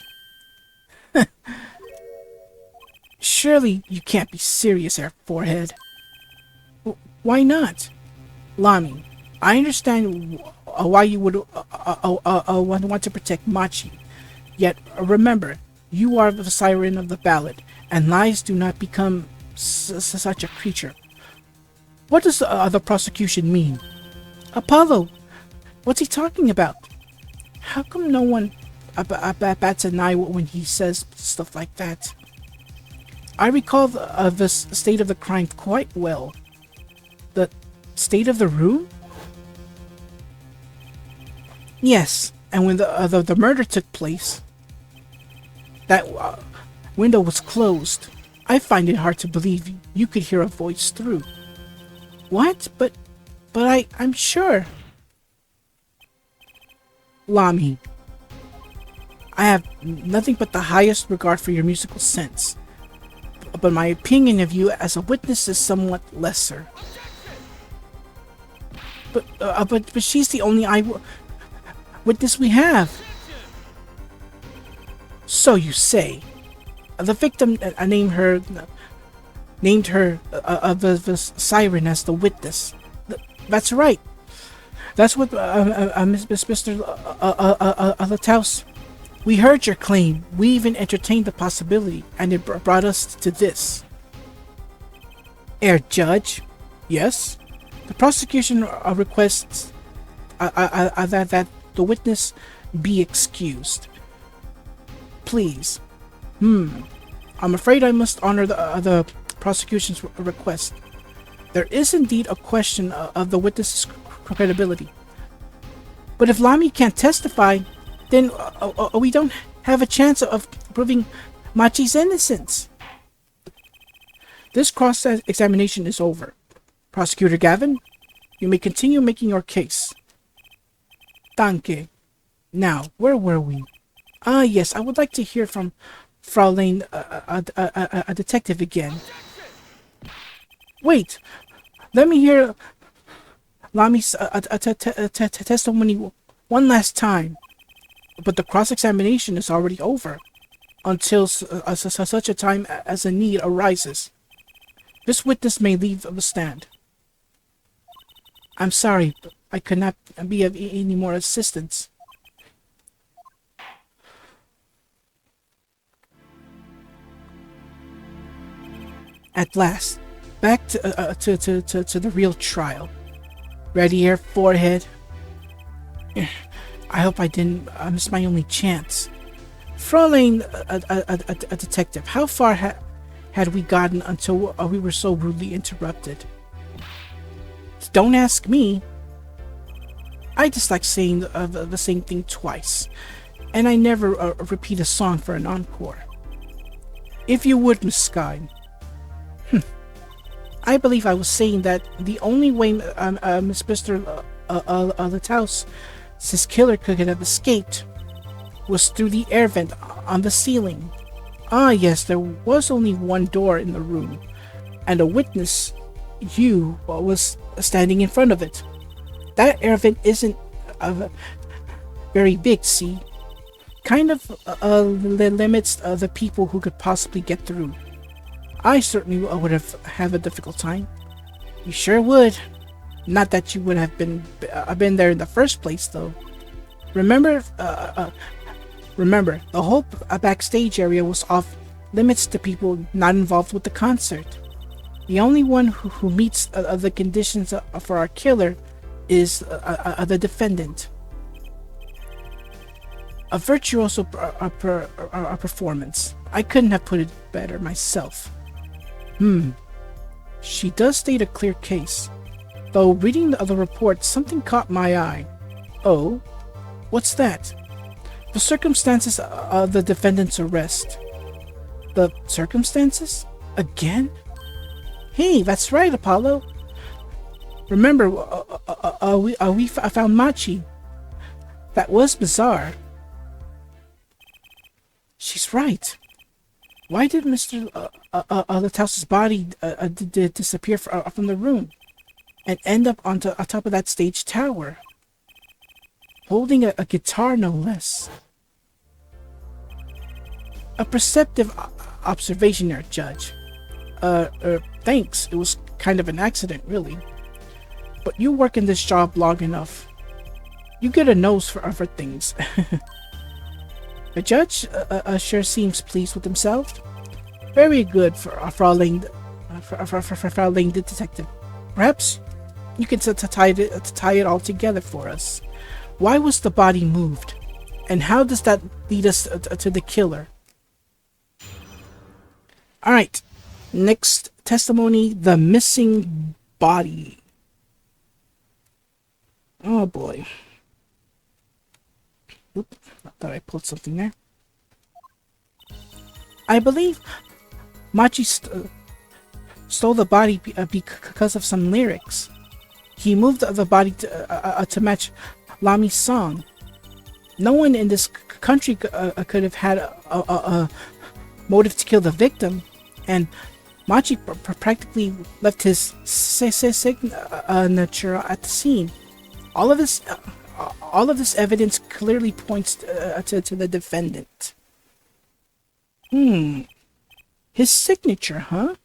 Surely you can't be serious, Air Forehead. Why not? Lami, I understand why you would want to protect Machi. Yet, remember, you are the siren of the ballad, and lies do not become such a creature. What does the prosecution mean? Apollo, what's he talking about? How come no one bats an eye when he says stuff like that? I recall the state of the crime quite well. The state of the room? Yes, and when the murder took place, that window was closed. I find it hard to believe you could hear a voice through. What? But I'm sure. Lami, I have nothing but the highest regard for your musical sense, but my opinion of you as a witness is somewhat lesser. But she's the only witness we have. So you say. The victim named her the siren as the witness. That's right. That's what Mr. Letaus. We heard your claim. We even entertained the possibility, and it brought us to this. Air Judge, yes. The prosecution requests that the witness be excused. Please. I'm afraid I must honor the prosecution's request. There is indeed a question of the witness's credibility. But if Lami can't testify, then we don't have a chance of proving Machi's innocence. This cross-examination is over. Prosecutor Gavin, you may continue making your case. Danke. Now, where were we? Ah, yes, I would like to hear from Fraulein, a detective again. Wait, let me hear Lami's testimony one last time. But the cross-examination is already over, until such a time as a need arises. This witness may leave the stand. I'm sorry, but I could not be of any more assistance. At last, back to the real trial. Ready here, forehead. I hope I didn't miss my only chance. Fraulein, a detective, how far had we gotten until we were so rudely interrupted? Don't ask me. I dislike saying the same thing twice, and I never repeat a song for an encore. If you would, Miss Sky. I believe I was saying that the only way Mr. Latouse's killer could have escaped was through the air vent on the ceiling. Ah yes, there was only one door in the room, and a witness, you, was standing in front of it. That air vent isn't very big, see? Kind of limits the people who could possibly get through. I certainly would have a difficult time. You sure would. Not that you would have been there in the first place, though. Remember, the whole backstage area was off limits to people not involved with the concert. The only one who meets the conditions for our killer is the defendant. A virtuoso performance. I couldn't have put it better myself. She does state a clear case. Though reading the other report, something caught my eye. Oh? What's that? The circumstances of the defendant's arrest. The circumstances? Again? Hey, that's right, Apollo. Remember, we found Machi. That was bizarre. She's right. Why did Mr. Latouse's body disappear from the room and end up on top of that stage tower, holding a guitar, no less? A perceptive observation there, Judge. Thanks. It was kind of an accident, really. But you work in this job long enough. You get a nose for things. The judge sure seems pleased with himself. Very good for Fraulein the detective. Perhaps you can tie it all together for us. Why was the body moved? And how does that lead us to the killer? Alright, next testimony, the missing body. Oh boy. Oop, I thought I pulled something there. I believe Machi stole the body because of some lyrics. He moved the body to match Lami's song. No one in this country could have had a motive to kill the victim, and Machi practically left his signature at the scene. All of this evidence clearly points to the defendant. His signature, huh?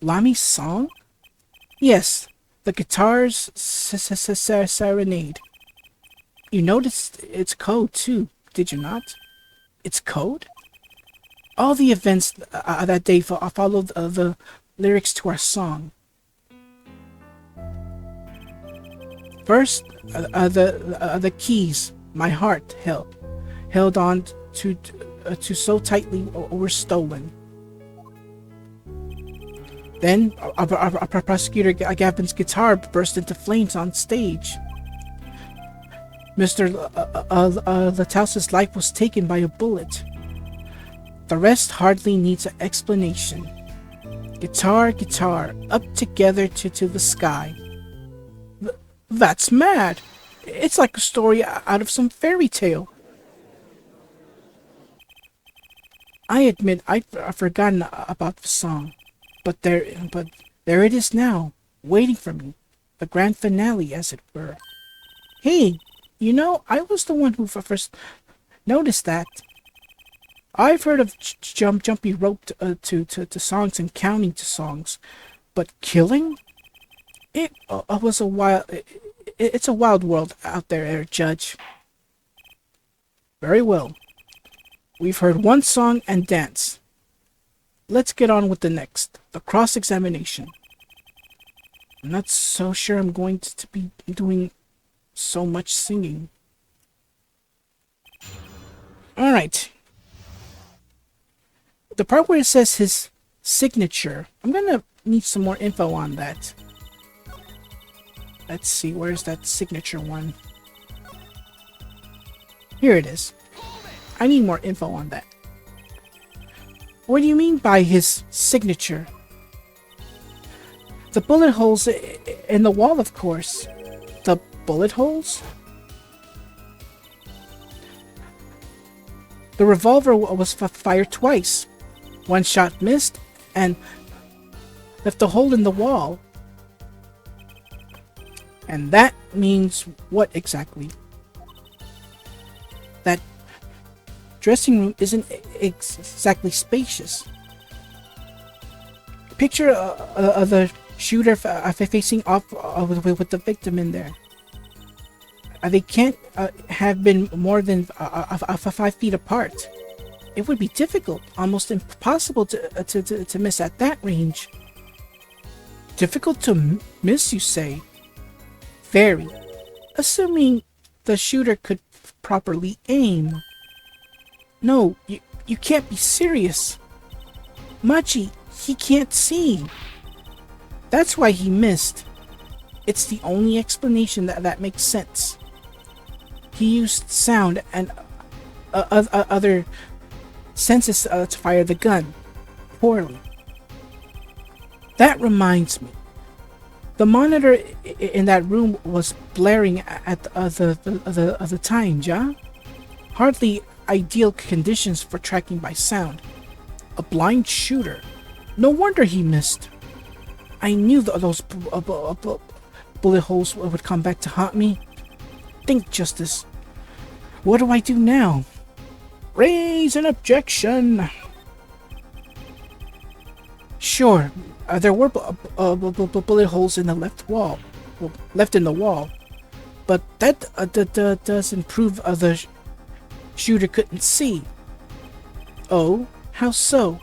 Lami's song? Yes, the guitar's Serenade. You noticed its code too, did you not? Its code? All the events that day followed the lyrics to our song. First, the keys my heart held on to so tightly were stolen. Then, our prosecutor Gavin's guitar burst into flames on stage. Mr. Latouse's life was taken by a bullet. The rest hardly needs an explanation. Guitar, guitar, up together to the sky. That's mad! It's like a story out of some fairy tale. I admit I've forgotten about the song, but there it is now, waiting for me, the grand finale, as it were. Hey, I was the one who first noticed that. I've heard of jumpy rope to songs and counting to songs, but killing? It was a wild. It's a wild world out there, Judge. Very well. We've heard one song and dance. Let's get on with the next, the cross-examination. I'm not so sure I'm going to be doing so much singing. Alright. The part where it says his signature, I'm gonna need some more info on that. Let's see, where's that signature one? Here it is. I need more info on that. What do you mean by his signature? The bullet holes in the wall, of course. The bullet holes? The revolver was fired twice. One shot missed and left a hole in the wall. And that means what exactly? That dressing room isn't exactly spacious. Picture the shooter facing off with the victim in there. They can't have been more than 5 feet apart. It would be difficult, almost impossible to miss at that range. Difficult to miss, you say? Very. Assuming the shooter could properly aim. No, you can't be serious. Machi, he can't see. That's why he missed. It's the only explanation that makes sense. He used sound and other senses to fire the gun. Poorly. That reminds me. The monitor in that room was blaring at the time, ja? Hardly ideal conditions for tracking by sound. A blind shooter. No wonder he missed. I knew those bullet holes would come back to haunt me. Think, Justice. What do I do now? Raise an objection. Sure, there were bullet holes in the left wall, left in the wall, but that doesn't prove the shooter couldn't see. Oh, how so?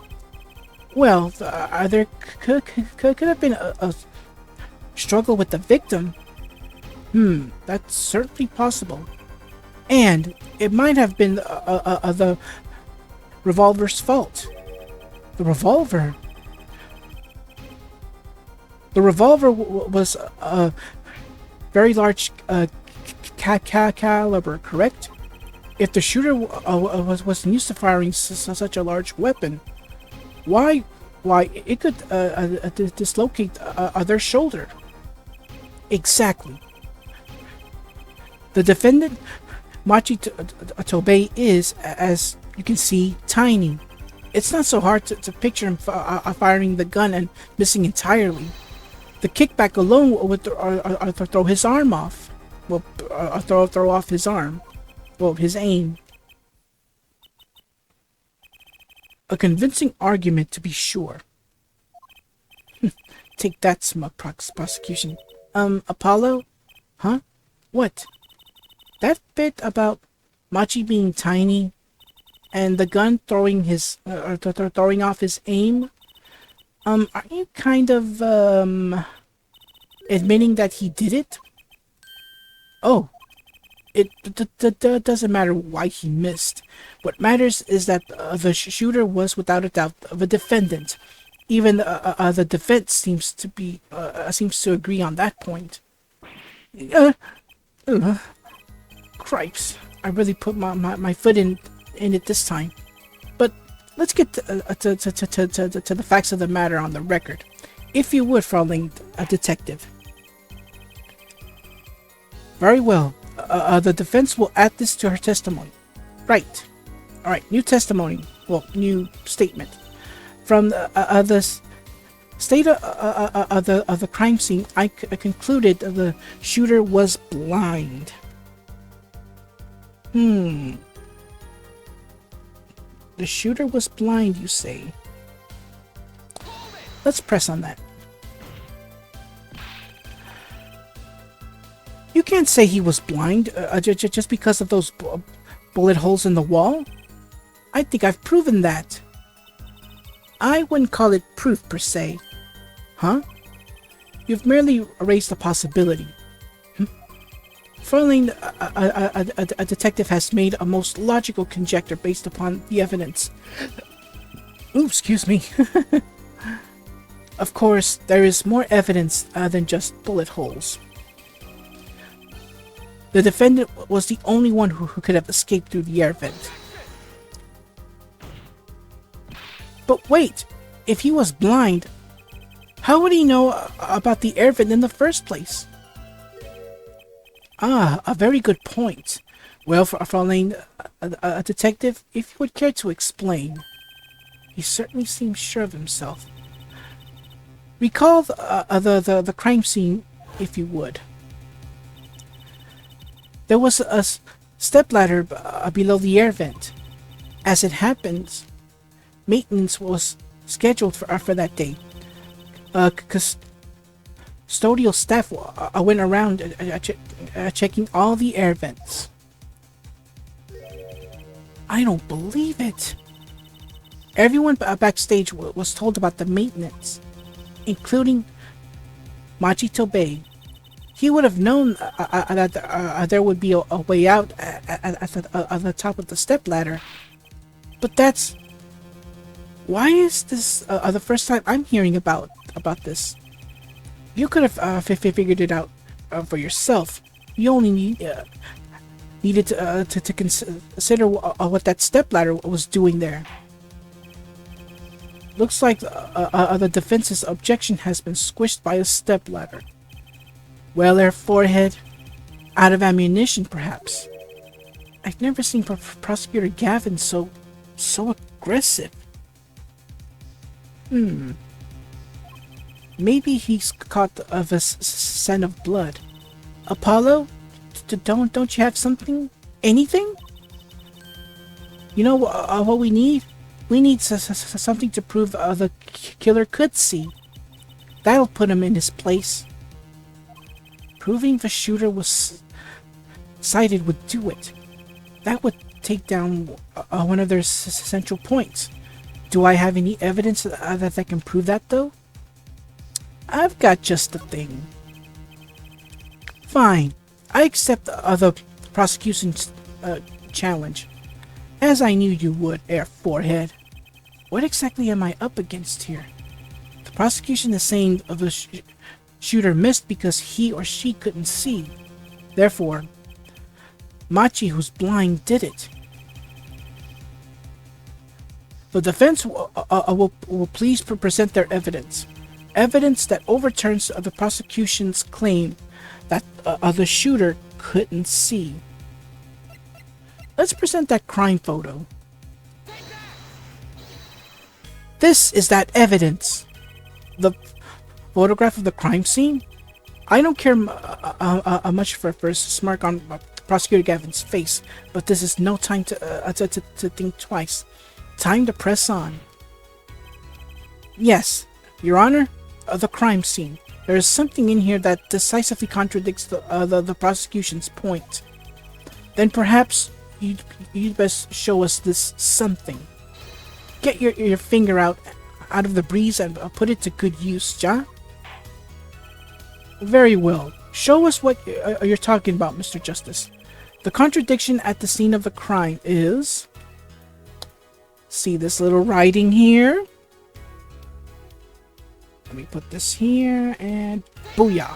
Well, there could have been a struggle with the victim. That's certainly possible. And it might have been the revolver's fault. The revolver? The revolver was a very large caliber, correct? If the shooter wasn't used to firing such a large weapon, why it could dislocate their shoulder. Exactly. The defendant, Machi Tobaye, is, as you can see, tiny. It's not so hard to picture him firing the gun and missing entirely. The kickback alone would throw his arm off. Well, throw off his arm. Well, his aim. A convincing argument, to be sure. Take that, smug prosecution. Apollo? Huh? What? That bit about Machi being tiny and the gun throwing throwing off his aim? Are you kind of, admitting that he did it? Oh. It doesn't matter why he missed. What matters is that the shooter was without a doubt the defendant. Even the defense seems to agree on that point. Cripes! I really put my foot in it this time. But Let's get to the facts of the matter on the record. If you would, Fraulein, a detective. Very well. The defense will add this to her testimony. Right. Alright, new testimony. Well, new statement. From the state of the crime scene, I concluded the shooter was blind. The shooter was blind, you say? Let's press on that. You can't say he was blind just because of those bullet holes in the wall. I think I've proven that. I wouldn't call it proof per se. Huh? You've merely erased the possibility. Fraulein, a detective has made a most logical conjecture based upon the evidence. Ooh, excuse me. Of course, there is more evidence than just bullet holes. The defendant was the only one who could have escaped through the air vent. But wait, if he was blind, how would he know about the air vent in the first place? Ah, a very good point. Well, Fraulein, a detective, if you would care to explain. He certainly seems sure of himself. Recall the crime scene, if you would. There was a stepladder below the air vent. As it happens, maintenance was scheduled for that day. Custodial staff went around checking all the air vents. I don't believe it. Everyone backstage was told about the maintenance, including Machi Tobaye. He would have known that there would be a way out at the top of the stepladder. But that's... Why is this the first time I'm hearing about this? You could have figured it out for yourself. You only needed to consider what that stepladder was doing there. Looks like the defense's objection has been squished by a stepladder. Well, their forehead, out of ammunition, perhaps. I've never seen Prosecutor Gavin so aggressive. Maybe he's caught of a scent of blood. Apollo, don't you have something? Anything? You know what we need? We need something to prove the killer could see. That'll put him in his place. Proving the shooter was sighted would do it. That would take down one of their central points. Do I have any evidence that can prove that, though? I've got just the thing. Fine. I accept the prosecution's challenge. As I knew you would, Air Forehead. What exactly am I up against here? The prosecution is saying the shooter missed because he or she couldn't see. Therefore, Machi, who's blind, did it. The defense will please present their evidence. Evidence that overturns the prosecution's claim that the shooter couldn't see. Let's present that crime photo. This is that evidence. The photograph of the crime scene? I don't care much for a smirk on Prosecutor Gavin's face, but this is no time to think twice. Time to press on. Yes, Your Honor, the crime scene. There is something in here that decisively contradicts the prosecution's point. Then perhaps you'd best show us this something. Get your finger out of the breeze and put it to good use, ja? Very well. Show us what you're talking about, Mr. Justice. The contradiction at the scene of the crime is... See this little writing here? Let me put this here, and booyah.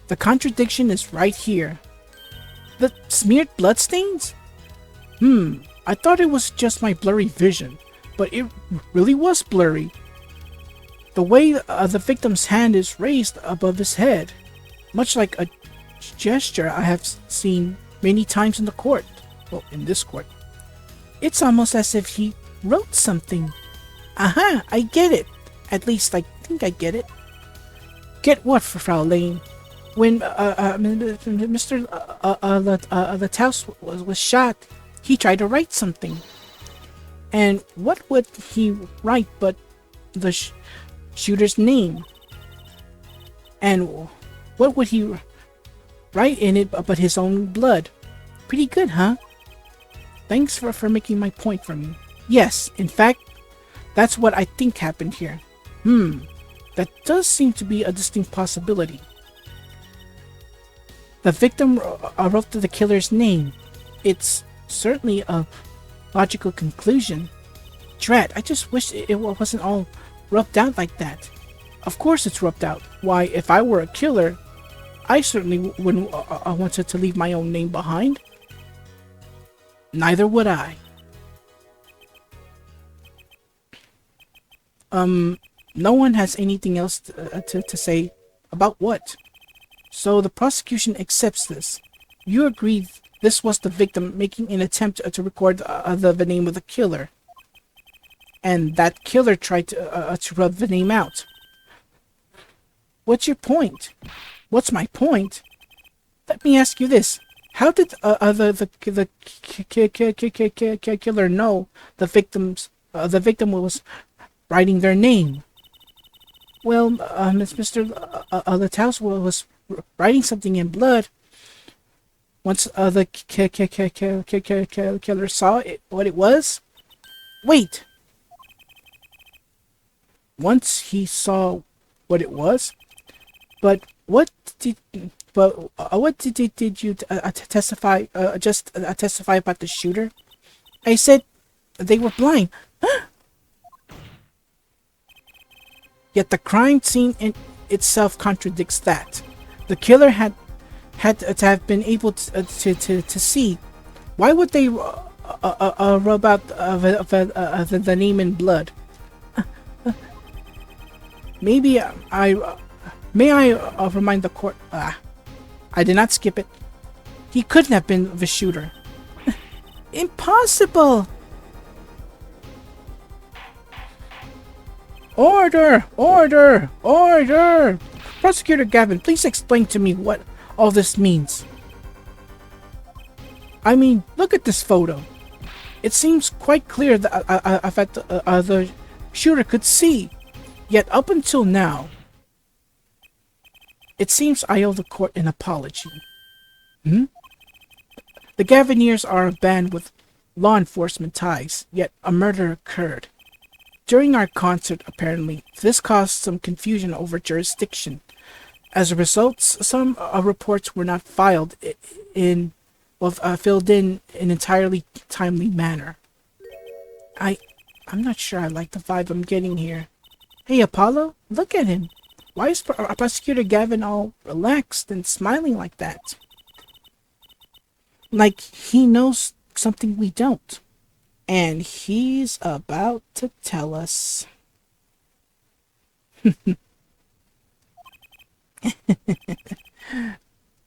The contradiction is right here. The smeared bloodstains? I thought it was just my blurry vision, but it really was blurry. The way the victim's hand is raised above his head, much like a gesture I have seen many times in the court. Well, in this court. It's almost as if he wrote something. Aha, I get it. At least I think I get it. Get what, Frau Lane? When Mr. Lataus was shot, he tried to write something. And what would he write but the shooter's name? And what would he write in it but his own blood? Pretty good, huh? Thanks for making my point for me. Yes, in fact, that's what I think happened here. That does seem to be a distinct possibility. The victim wrote the killer's name. It's certainly a logical conclusion. Drat, I just wish it wasn't all rubbed out like that. Of course it's rubbed out. Why, if I were a killer, I certainly wouldn't want to leave my own name behind. Neither would I. No one has anything else to say about what? So the prosecution accepts this. You agree this was the victim making an attempt to record the name of the killer. And that killer tried to rub the name out. What's your point? What's my point? Let me ask you this. How did the killer know the victim was writing their name? Well, Mr. Lataus was writing something in blood. Once the killer saw what it was. Wait. Once he saw what it was, but what did you testify? Testify about the shooter? I said they were blind. Yet the crime scene in itself contradicts that. The killer had to have been able to see. Why would they rub out the name in blood? Maybe may I remind the court? I did not skip it. He couldn't have been the shooter. Impossible! Order! Order! Order! Prosecutor Gavin, please explain to me what all this means. I mean, look at this photo. It seems quite clear that the shooter could see. Yet up until now, it seems I owe the court an apology. The Gaviniers are a band with law enforcement ties, yet a murder occurred. During our concert, apparently, this caused some confusion over jurisdiction. As a result, some reports were not filled in an entirely timely manner. I'm not sure I like the vibe I'm getting here. Hey, Apollo, look at him. Why is Prosecutor Gavin all relaxed and smiling like that? Like he knows something we don't. And he's about to tell us.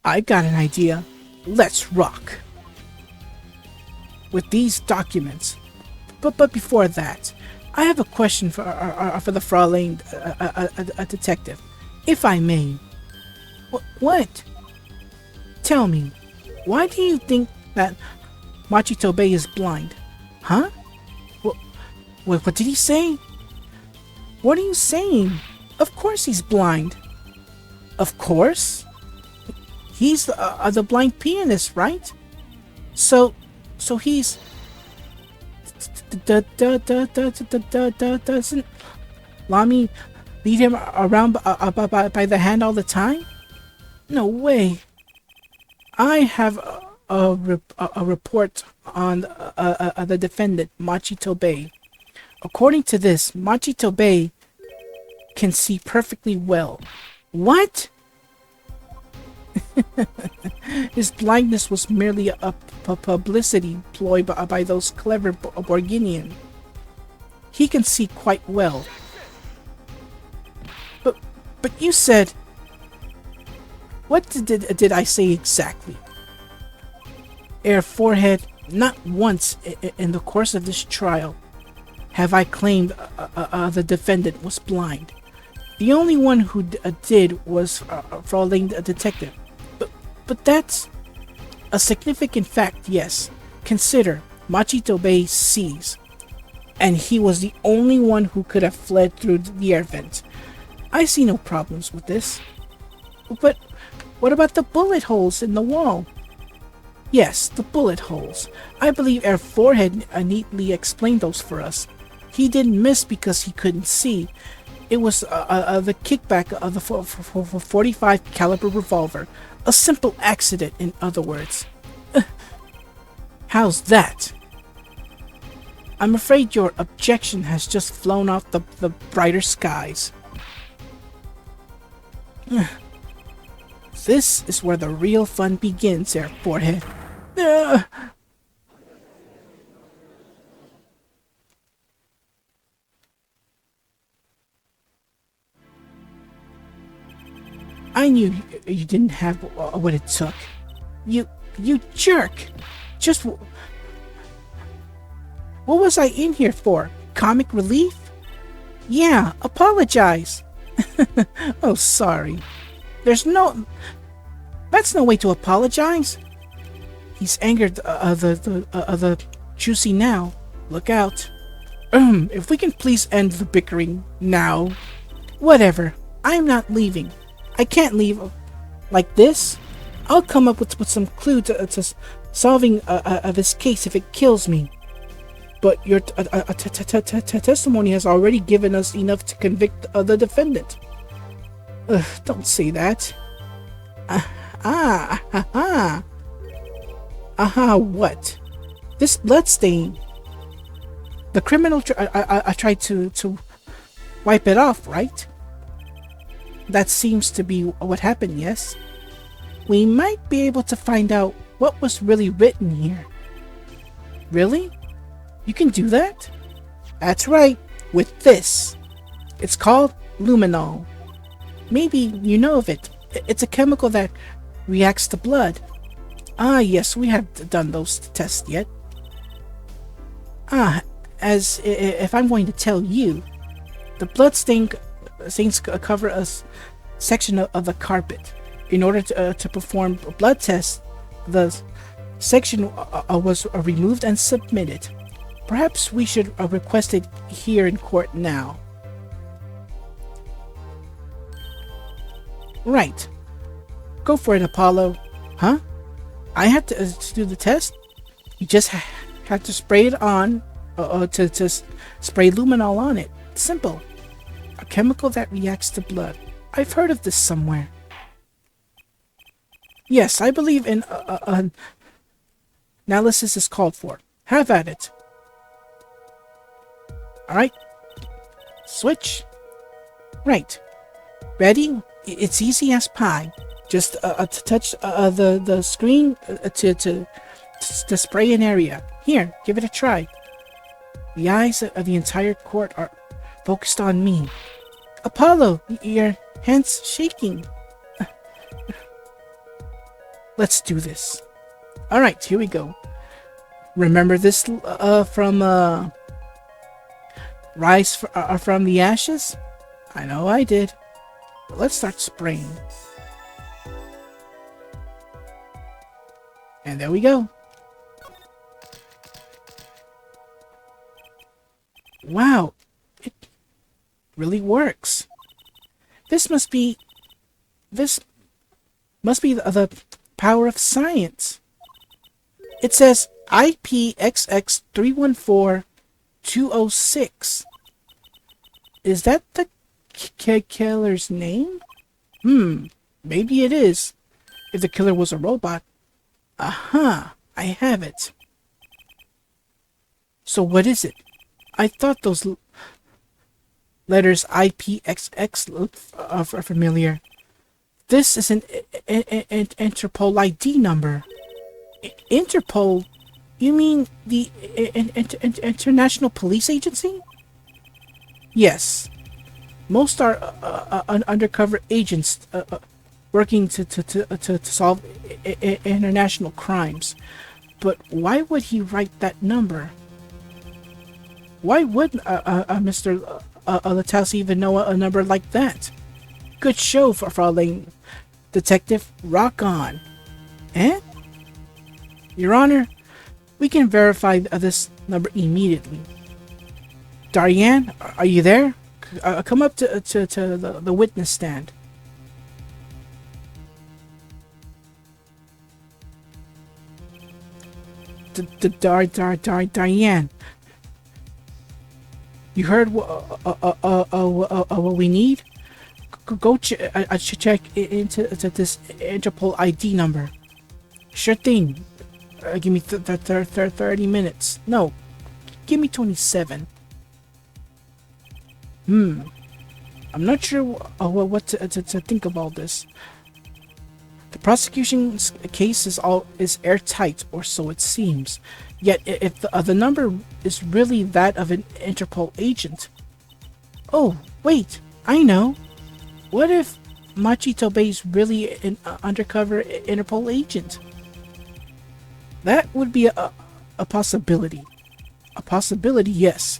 I got an idea. Let's rock. With these documents. But before that, I have a question for the Fraulein detective, if I may. What? Tell me, why do you think that Machi Tobaye is blind? Huh? What did he say? What are you saying? Of course he's blind. Of course? He's the blind pianist, right? So he's... Doesn't Lami lead him around by the hand all the time? No way. I have a report on the defendant, Machi Tobaye. According to this, Machi Tobaye can see perfectly well. What? His blindness was merely a publicity ploy by those clever Borginian. He can see quite well. But, but you said... What did I say exactly? Air Forehead, not once in the course of this trial have I claimed the defendant was blind. The only one who did was Fraulein the detective. But that's a significant fact, yes. Consider, Machi Tobaye sees, and he was the only one who could have fled through the air vent. I see no problems with this. But what about the bullet holes in the wall? Yes, the bullet holes. I believe Air Forehead neatly explained those for us. He didn't miss because he couldn't see. It was the kickback of the 45 caliber revolver. A simple accident, in other words. How's that? I'm afraid your objection has just flown off the brighter skies. This is where the real fun begins, Air Forehead. I knew you didn't have what it took. You jerk! Just what was I in here for? Comic relief? Yeah, apologize. Oh, sorry. That's no way to apologize. He's angered the juicy now. Look out. If we can please end the bickering now. Whatever. I'm not leaving. I can't leave like this. I'll come up with some clue to solving this case if it kills me. But your testimony has already given us enough to convict the defendant. Don't say that. What? This bloodstain. The criminal tried to wipe it off, right? That seems to be what happened, yes? We might be able to find out what was really written here. Really? You can do that? That's right, with this. It's called luminol. Maybe you know of it. It's a chemical that reacts to blood. Ah, yes, we have done those tests yet. As if I'm going to tell you, the blood stains cover a section of the carpet. In order to perform blood tests, the section was removed and submitted. Perhaps we should request it here in court now. Right. Go for it, Apollo. Huh? I have to do the test? You just have to spray it on, to spray luminol on it. Simple. A chemical that reacts to blood. I've heard of this somewhere. Yes, I believe an analysis is called for. Have at it. Alright. Switch. Right. Ready? It's easy as pie. Just touch the screen to spray an area. Here, give it a try. The eyes of the entire court are focused on me. Apollo, your hands shaking. Let's do this. Alright, here we go. Remember this from Rise from the Ashes? I know I did. But let's start spraying. And there we go. Wow, it really works. This must be the power of science. It says IPXX314206. Is that the killer's name? Maybe it is. If the killer was a robot. Aha, I have it. So what is it? I thought those letters IPXX looked familiar. This is an Interpol ID number. Interpol? You mean the International Police Agency? Yes. Most are undercover agents working to solve international crimes. But why would he write that number? Why would Mr. Latowski even know a number like that? Good show, Fraulein Detective. Rock on. Eh? Your Honor, we can verify this number immediately. Diane, are you there? Come up to the witness stand. Diane, you heard what we need? Go check into this Interpol ID number. Sure thing. Give me 30 minutes. No, give me 27. I'm not sure what to think about this. The prosecution's case is airtight, or so it seems. Yet, if the number is really that of an Interpol agent... Oh, wait, I know. What if Machi Tobaye is really an undercover Interpol agent? That would be a possibility. A possibility, yes.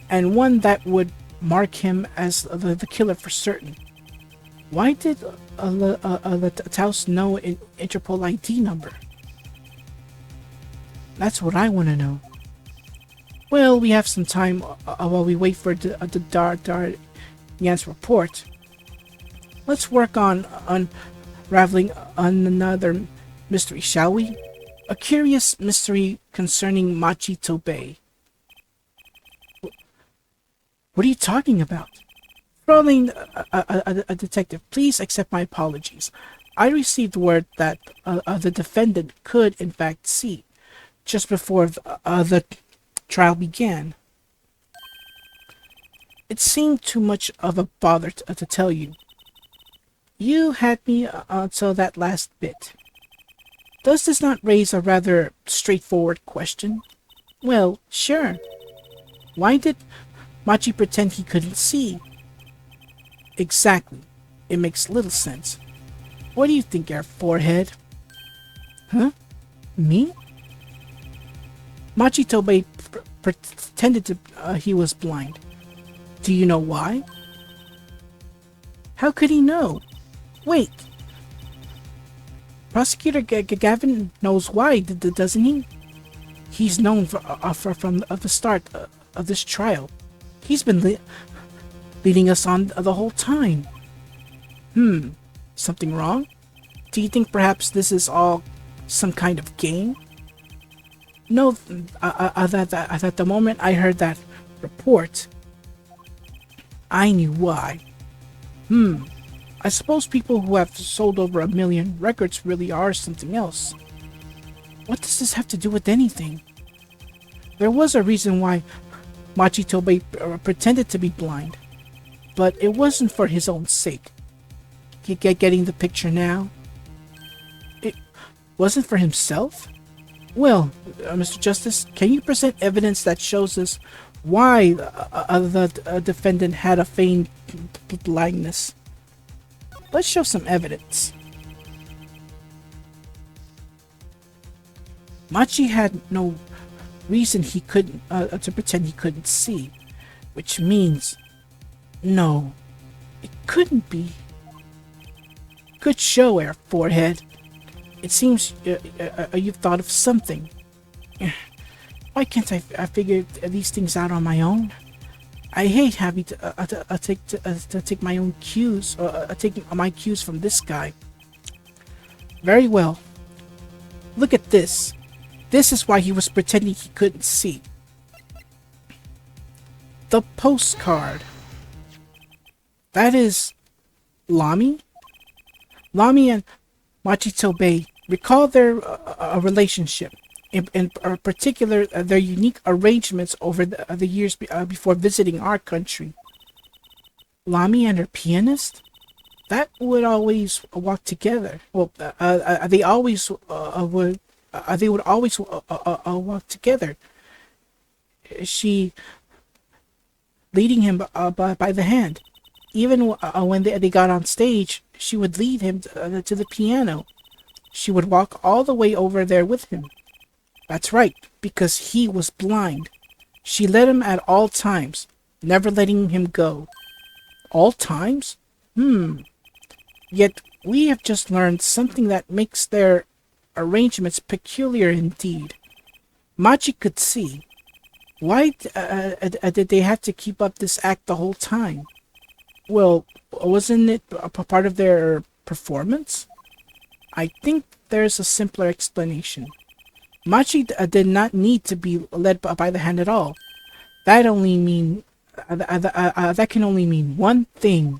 And one that would mark him as the killer for certain. Why did Taos know an Interpol ID number? That's what I want to know. Well, we have some time while we wait for the Yan's report. Let's work on unraveling another mystery, shall we? A curious mystery concerning Machi Tobaye. What are you talking about? Fraulein, a detective, please accept my apologies. I received word that the defendant could, in fact, see just before the trial began. It seemed too much of a bother to tell you. You had me until that last bit. Does this not raise a rather straightforward question? Well, sure. Why did Machi pretend he couldn't see? Exactly. It makes little sense. What do you think, Air Forehead? Huh? Me? Machi Tobaye pretended he was blind. Do you know why? How could he know? Wait. Prosecutor Gavin knows why, doesn't he? He's known from the start of this trial. He's been leading us on the whole time. Something wrong? Do you think perhaps this is all some kind of game? No, at the moment I heard that report, I knew why. I suppose people who have sold over 1 million records really are something else. What does this have to do with anything? There was a reason why Machi Tobaye pretended to be blind, but it wasn't for his own sake. You getting the picture now? It wasn't for himself? Well, Mr. Justice, can you present evidence that shows us why the defendant had a feigned blindness? Let's show some evidence. Machi had no reason he couldn't to pretend he couldn't see, which means no, it couldn't be. Good show, Air Forehead. It seems you've thought of something. Why can't I figure these things out on my own? I hate having to take my own cues, taking my cues from this guy. Very well. Look at this. This is why he was pretending he couldn't see. The postcard. That is Lamy? Lamy and Machi Tobaye recall their relationship, in particular their unique arrangements over the years before visiting our country. Lamy and her pianist? that would always walk together. Well, they always would. They would always walk together. She leading him by the hand. Even when they got on stage, she would lead him to the piano. She would walk all the way over there with him. That's right, because he was blind. She led him at all times, never letting him go. All times? Yet we have just learned something that makes their arrangements peculiar indeed. Machi could see. Why did they have to keep up this act the whole time? Well, wasn't it a part of their performance? I think there's a simpler explanation. Machi did not need to be led by the hand at all. That can only mean one thing.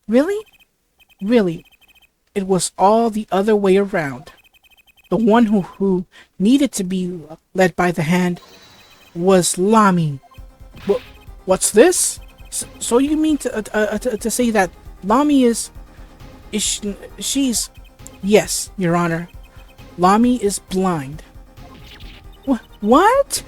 Really? Really, it was all the other way around. The one who needed to be led by the hand was Lami. What's this? So you mean to say that Lami she's... Yes, Your Honor. Lami is blind. What?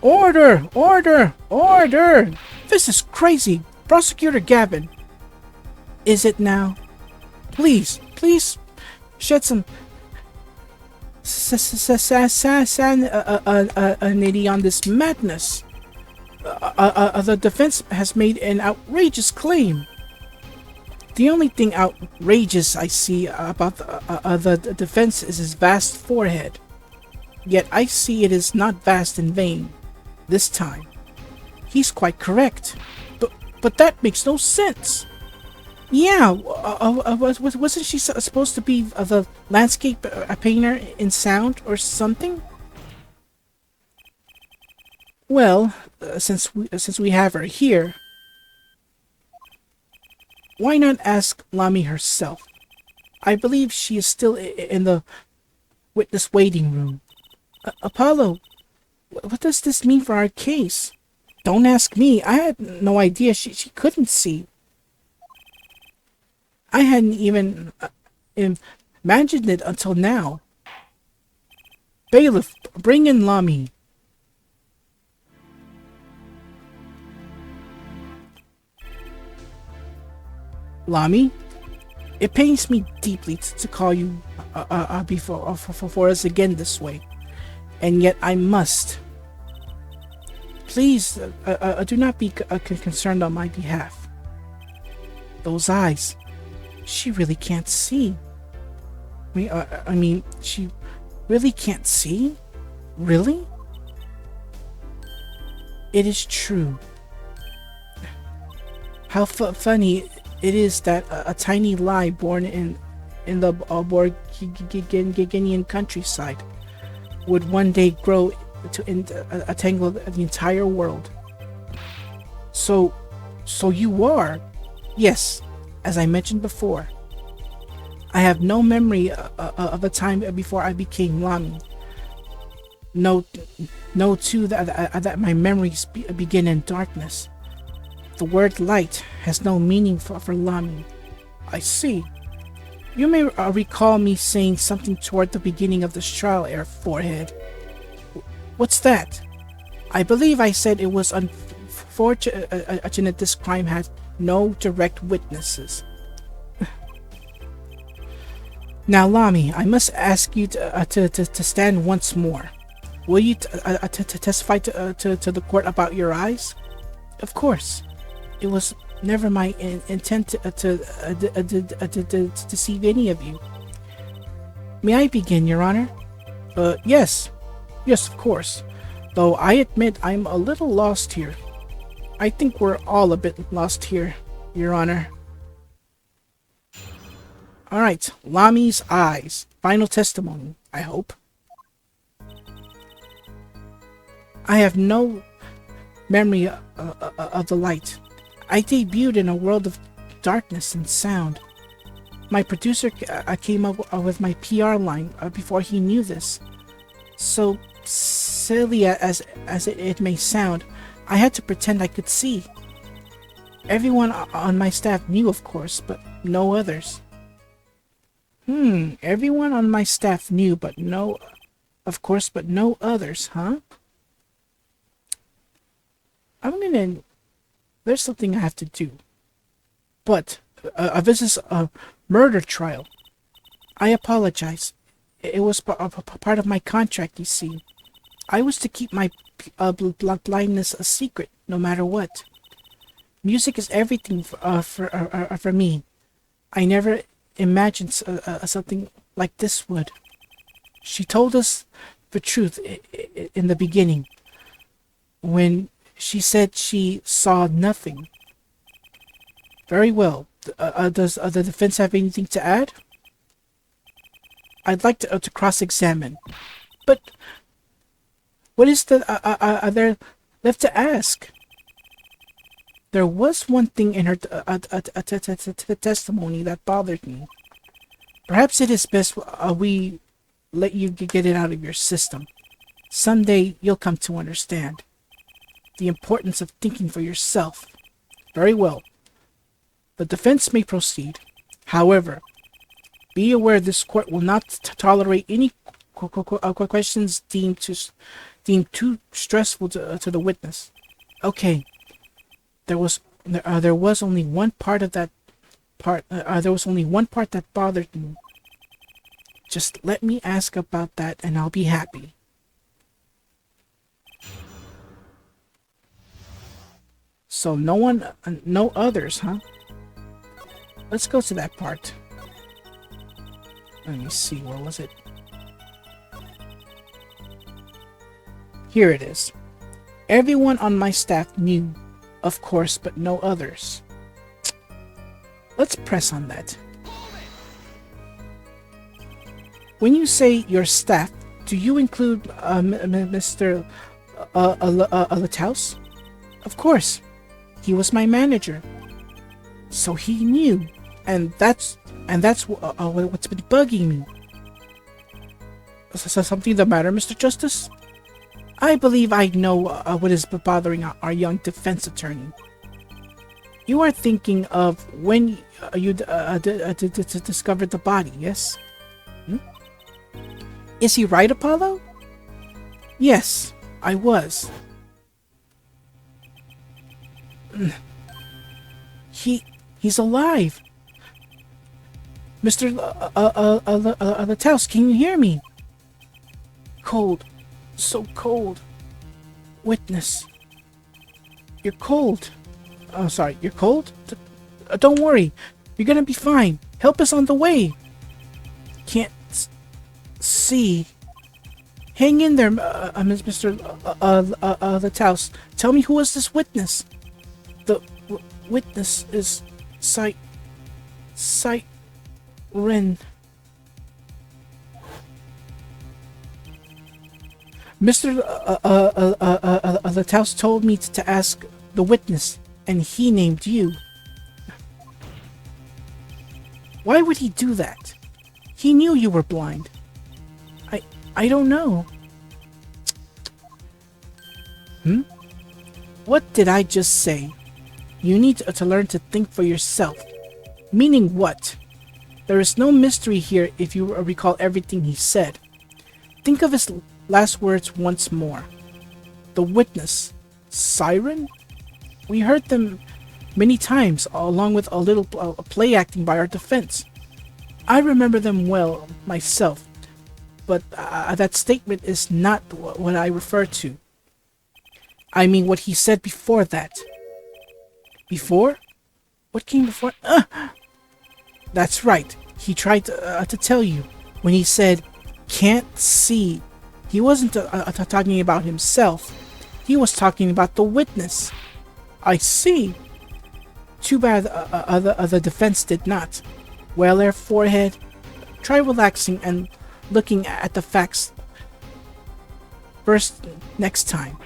Order! Order! Order! This is crazy! Prosecutor Gavin! Is it now? Please, please shed some sanity on this madness. The defense has made an outrageous claim. The only thing outrageous I see about the defense is his vast forehead. Yet I see it is not vast in vain. This time. He's quite correct. But that makes no sense. Yeah, wasn't she supposed to be the landscape painter in sound or something? Well, since we have her here, why not ask Lami herself? I believe she is still in the witness waiting room. Apollo, what does this mean for our case? Don't ask me. I had no idea she couldn't see. I hadn't even imagined it until now. Bailiff, bring in Lami. Lami, it pains me deeply to call you before us again this way, and yet I must. Please, do not be concerned on my behalf. Those eyes, she really can't see. I mean, she really can't see? Really? It is true. How funny it is that a tiny lie born in the Borgigian countryside would one day grow to entangle the entire world. So you are? Yes, as I mentioned before. I have no memory of a time before I became Lami. Know too that my memories begin in darkness. The word light has no meaning for Lami. I see. You may recall me saying something toward the beginning of this trial, Forehead. What's that? I believe I said it was unfortunate this crime had no direct witnesses. Now, Lami, I must ask you to stand once more. Will you testify to the court about your eyes? Of course. It was never my intent to deceive any of you. May I begin, Your Honor? Yes. Yes, of course. Though I admit I'm a little lost here. I think we're all a bit lost here, Your Honor. Alright, Lami's eyes. Final testimony, I hope. I have no memory of the light. I debuted in a world of darkness and sound. My producer came up with my PR line before he knew this. So silly as it may sound, I had to pretend I could see. Everyone on my staff knew, of course, but no others. Everyone on my staff knew, but no, of course, but no others, huh? There's something I have to do. But, this is a murder trial. I apologize. It was part of my contract, you see. I was to keep my blindness a secret, no matter what. Music is everything for me. I never imagined something like this would. She told us the truth in the beginning, when she said she saw nothing. Very well. Does the defense have anything to add? I'd like to cross-examine. But what is there left to ask? There was one thing in her testimony that bothered me. Perhaps it is best we let you get it out of your system. Someday you'll come to understand the importance of thinking for yourself. Very well. The defense may proceed. However, be aware this court will not tolerate any questions deemed too stressful to the witness. Okay. There was only one part that bothered me. Just let me ask about that and I'll be happy. So no others, huh? Let's go to that part. Let me see, where was it? Here it is. Everyone on my staff knew, of course, but no others. Let's press on that. When you say your staff, do you include Mr. Lataus? Of course. He was my manager. So he knew, and that's what's been bugging me. So something the matter, Mr. Justice? I believe I know what is bothering our young defense attorney. You are thinking of when you discovered the body, yes? Is he right, Apollo? Yes, I was. He's alive. Mr. Lataus, can you hear me? Cold. So cold. Witness. You're cold. Oh, sorry. You're cold? Don't worry. You're gonna be fine. Help is on the way. Can't see. Hang in there, Mr. Lataus. Tell me, who is this witness? The witness is Siren. Mr. Lataus told me to ask the witness, and he named you. Why would he do that? He knew you were blind. I don't know. What did I just say? You need to learn to think for yourself. Meaning what? There is no mystery here if you recall everything he said. Think of his last words once more. The witness. Siren? We heard them many times, along with a little play acting by our defense. I remember them well myself, but that statement is not what I refer to. I mean what he said before that. Before? What came before? That's right. He tried to tell you when he said, can't see. He wasn't talking about himself. He was talking about the witness. I see. Too bad the defense did not. Well, there, forehead. Try relaxing and looking at the facts first next time.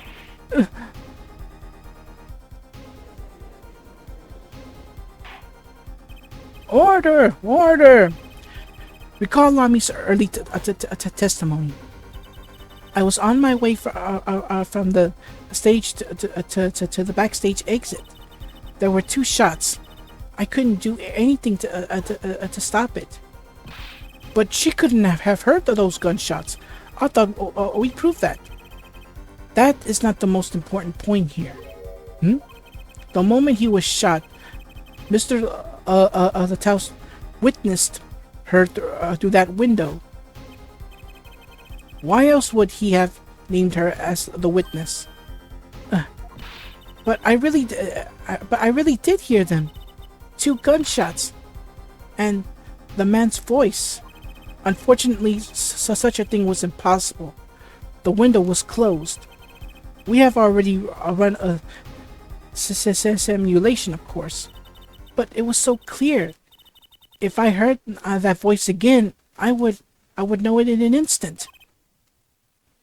Order! Order! Recall Lami's early testimony. I was on my way from the stage to the backstage exit. There were two shots. I couldn't do anything to stop it. But she couldn't have heard those gunshots. I thought we proved that. That is not the most important point here. The moment he was shot, Mr. Lataus witnessed her through that window. Why else would he have named her as the witness? But I really did hear them. Two gunshots. And the man's voice. Unfortunately, such a thing was impossible. The window was closed. We have already run a simulation, of course. But it was so clear. If I heard that voice again, I would know it in an instant.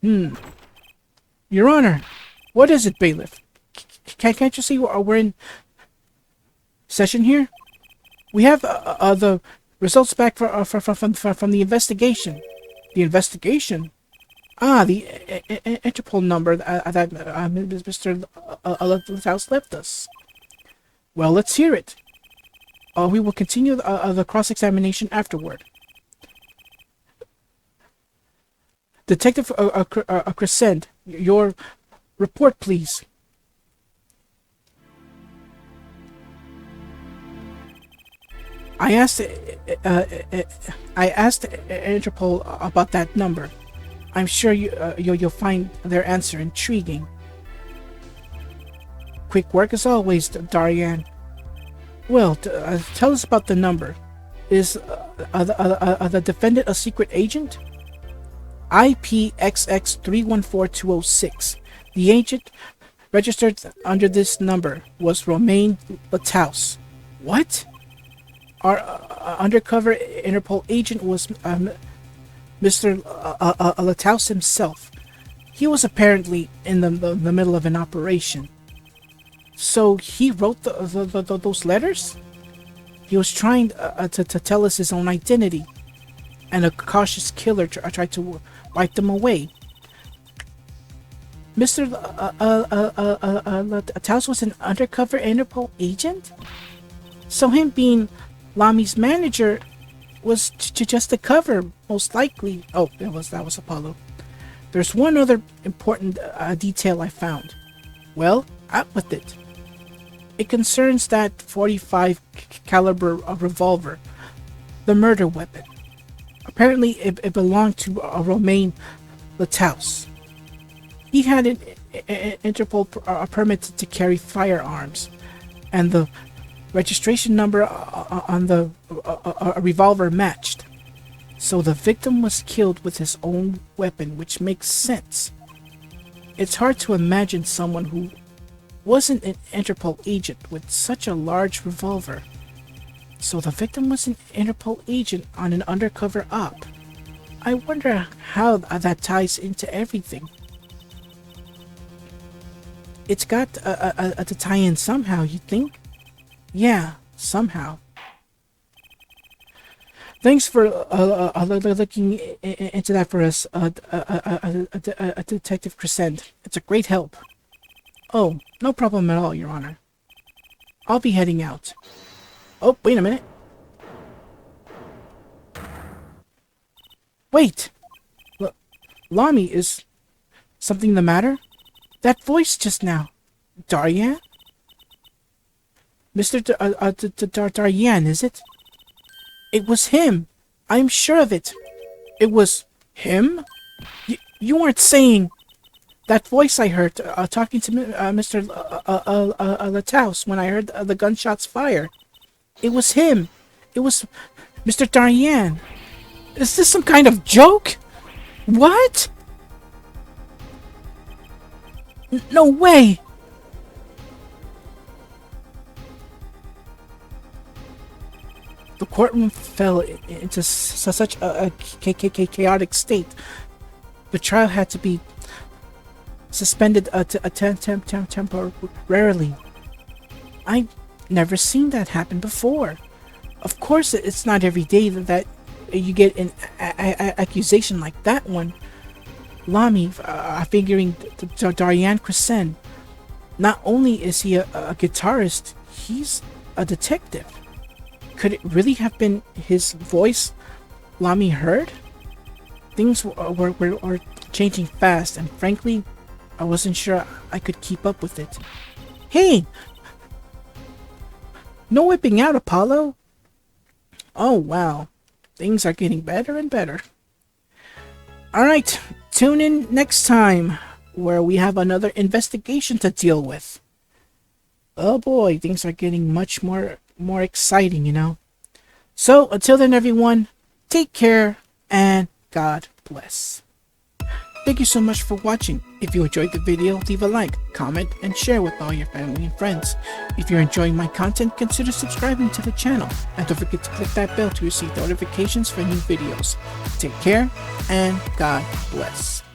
Your Honor, what is it, bailiff? Can't you see we're in session here? We have the results back from the investigation. The investigation? The Interpol number that Mr. Lataus left us. Well, let's hear it. We will continue the cross-examination afterward. Detective Crescent, your report, please. I asked Interpol about that number. I'm sure you'll find their answer intriguing. Quick work as always, Darian. Well, tell us about the number. Is the defendant a secret agent? IPXX314206. The agent registered under this number was Romain Lataus. What? Our undercover Interpol agent was Mr. Lataus himself. He was apparently in the middle of an operation. So he wrote those letters? He was trying to tell us his own identity. And a cautious killer tried to wipe them away. Mr. Lataus was an undercover Interpol agent? So him being Lami's manager was just a cover, most likely. Oh, that was Apollo. There's one other important detail I found. Well, out with it. It concerns that 45 caliber revolver, the murder weapon. Apparently, it belonged to Romain Lataus. He had an Interpol permit to carry firearms, and the registration number on the revolver matched. So the victim was killed with his own weapon, which makes sense. It's hard to imagine someone who wasn't an Interpol agent with such a large revolver. So the victim was an Interpol agent on an undercover op. I wonder how that ties into everything. It's got to tie in somehow, you think? Yeah, somehow. Thanks for looking into that for us, Detective Crescent. It's a great help. Oh, no problem at all, Your Honor. I'll be heading out. Oh, wait a minute. Wait! Lami, is something the matter? That voice just now. Darian? Mr. Darian, is it? It was him. I'm sure of it. It was him? You weren't saying... That voice I heard talking to Mr. Lataus when I heard the gunshots fire. It was him. It was Mr. Darian. Is this some kind of joke? What? No way! The courtroom fell into such a chaotic state. The trial had to be suspended temporarily. I've never seen that happen before. Of course, it's not every day that you get an accusation like that one. Lamy, figuring Darian Crescent. Not only is he a guitarist, he's a detective. Could it really have been his voice Lamy heard? Things were changing fast, and frankly, I wasn't sure I could keep up with it. Hey! No whipping out, Apollo! Oh wow, things are getting better and better. Alright, tune in next time, where we have another investigation to deal with. Oh boy, things are getting much more exciting, you know. So, until then everyone, take care, and God bless. Thank you so much for watching. If you enjoyed the video, leave a like, comment, and share with all your family and friends. If you're enjoying my content, consider subscribing to the channel. And don't forget to click that bell to receive notifications for new videos. Take care, and God bless.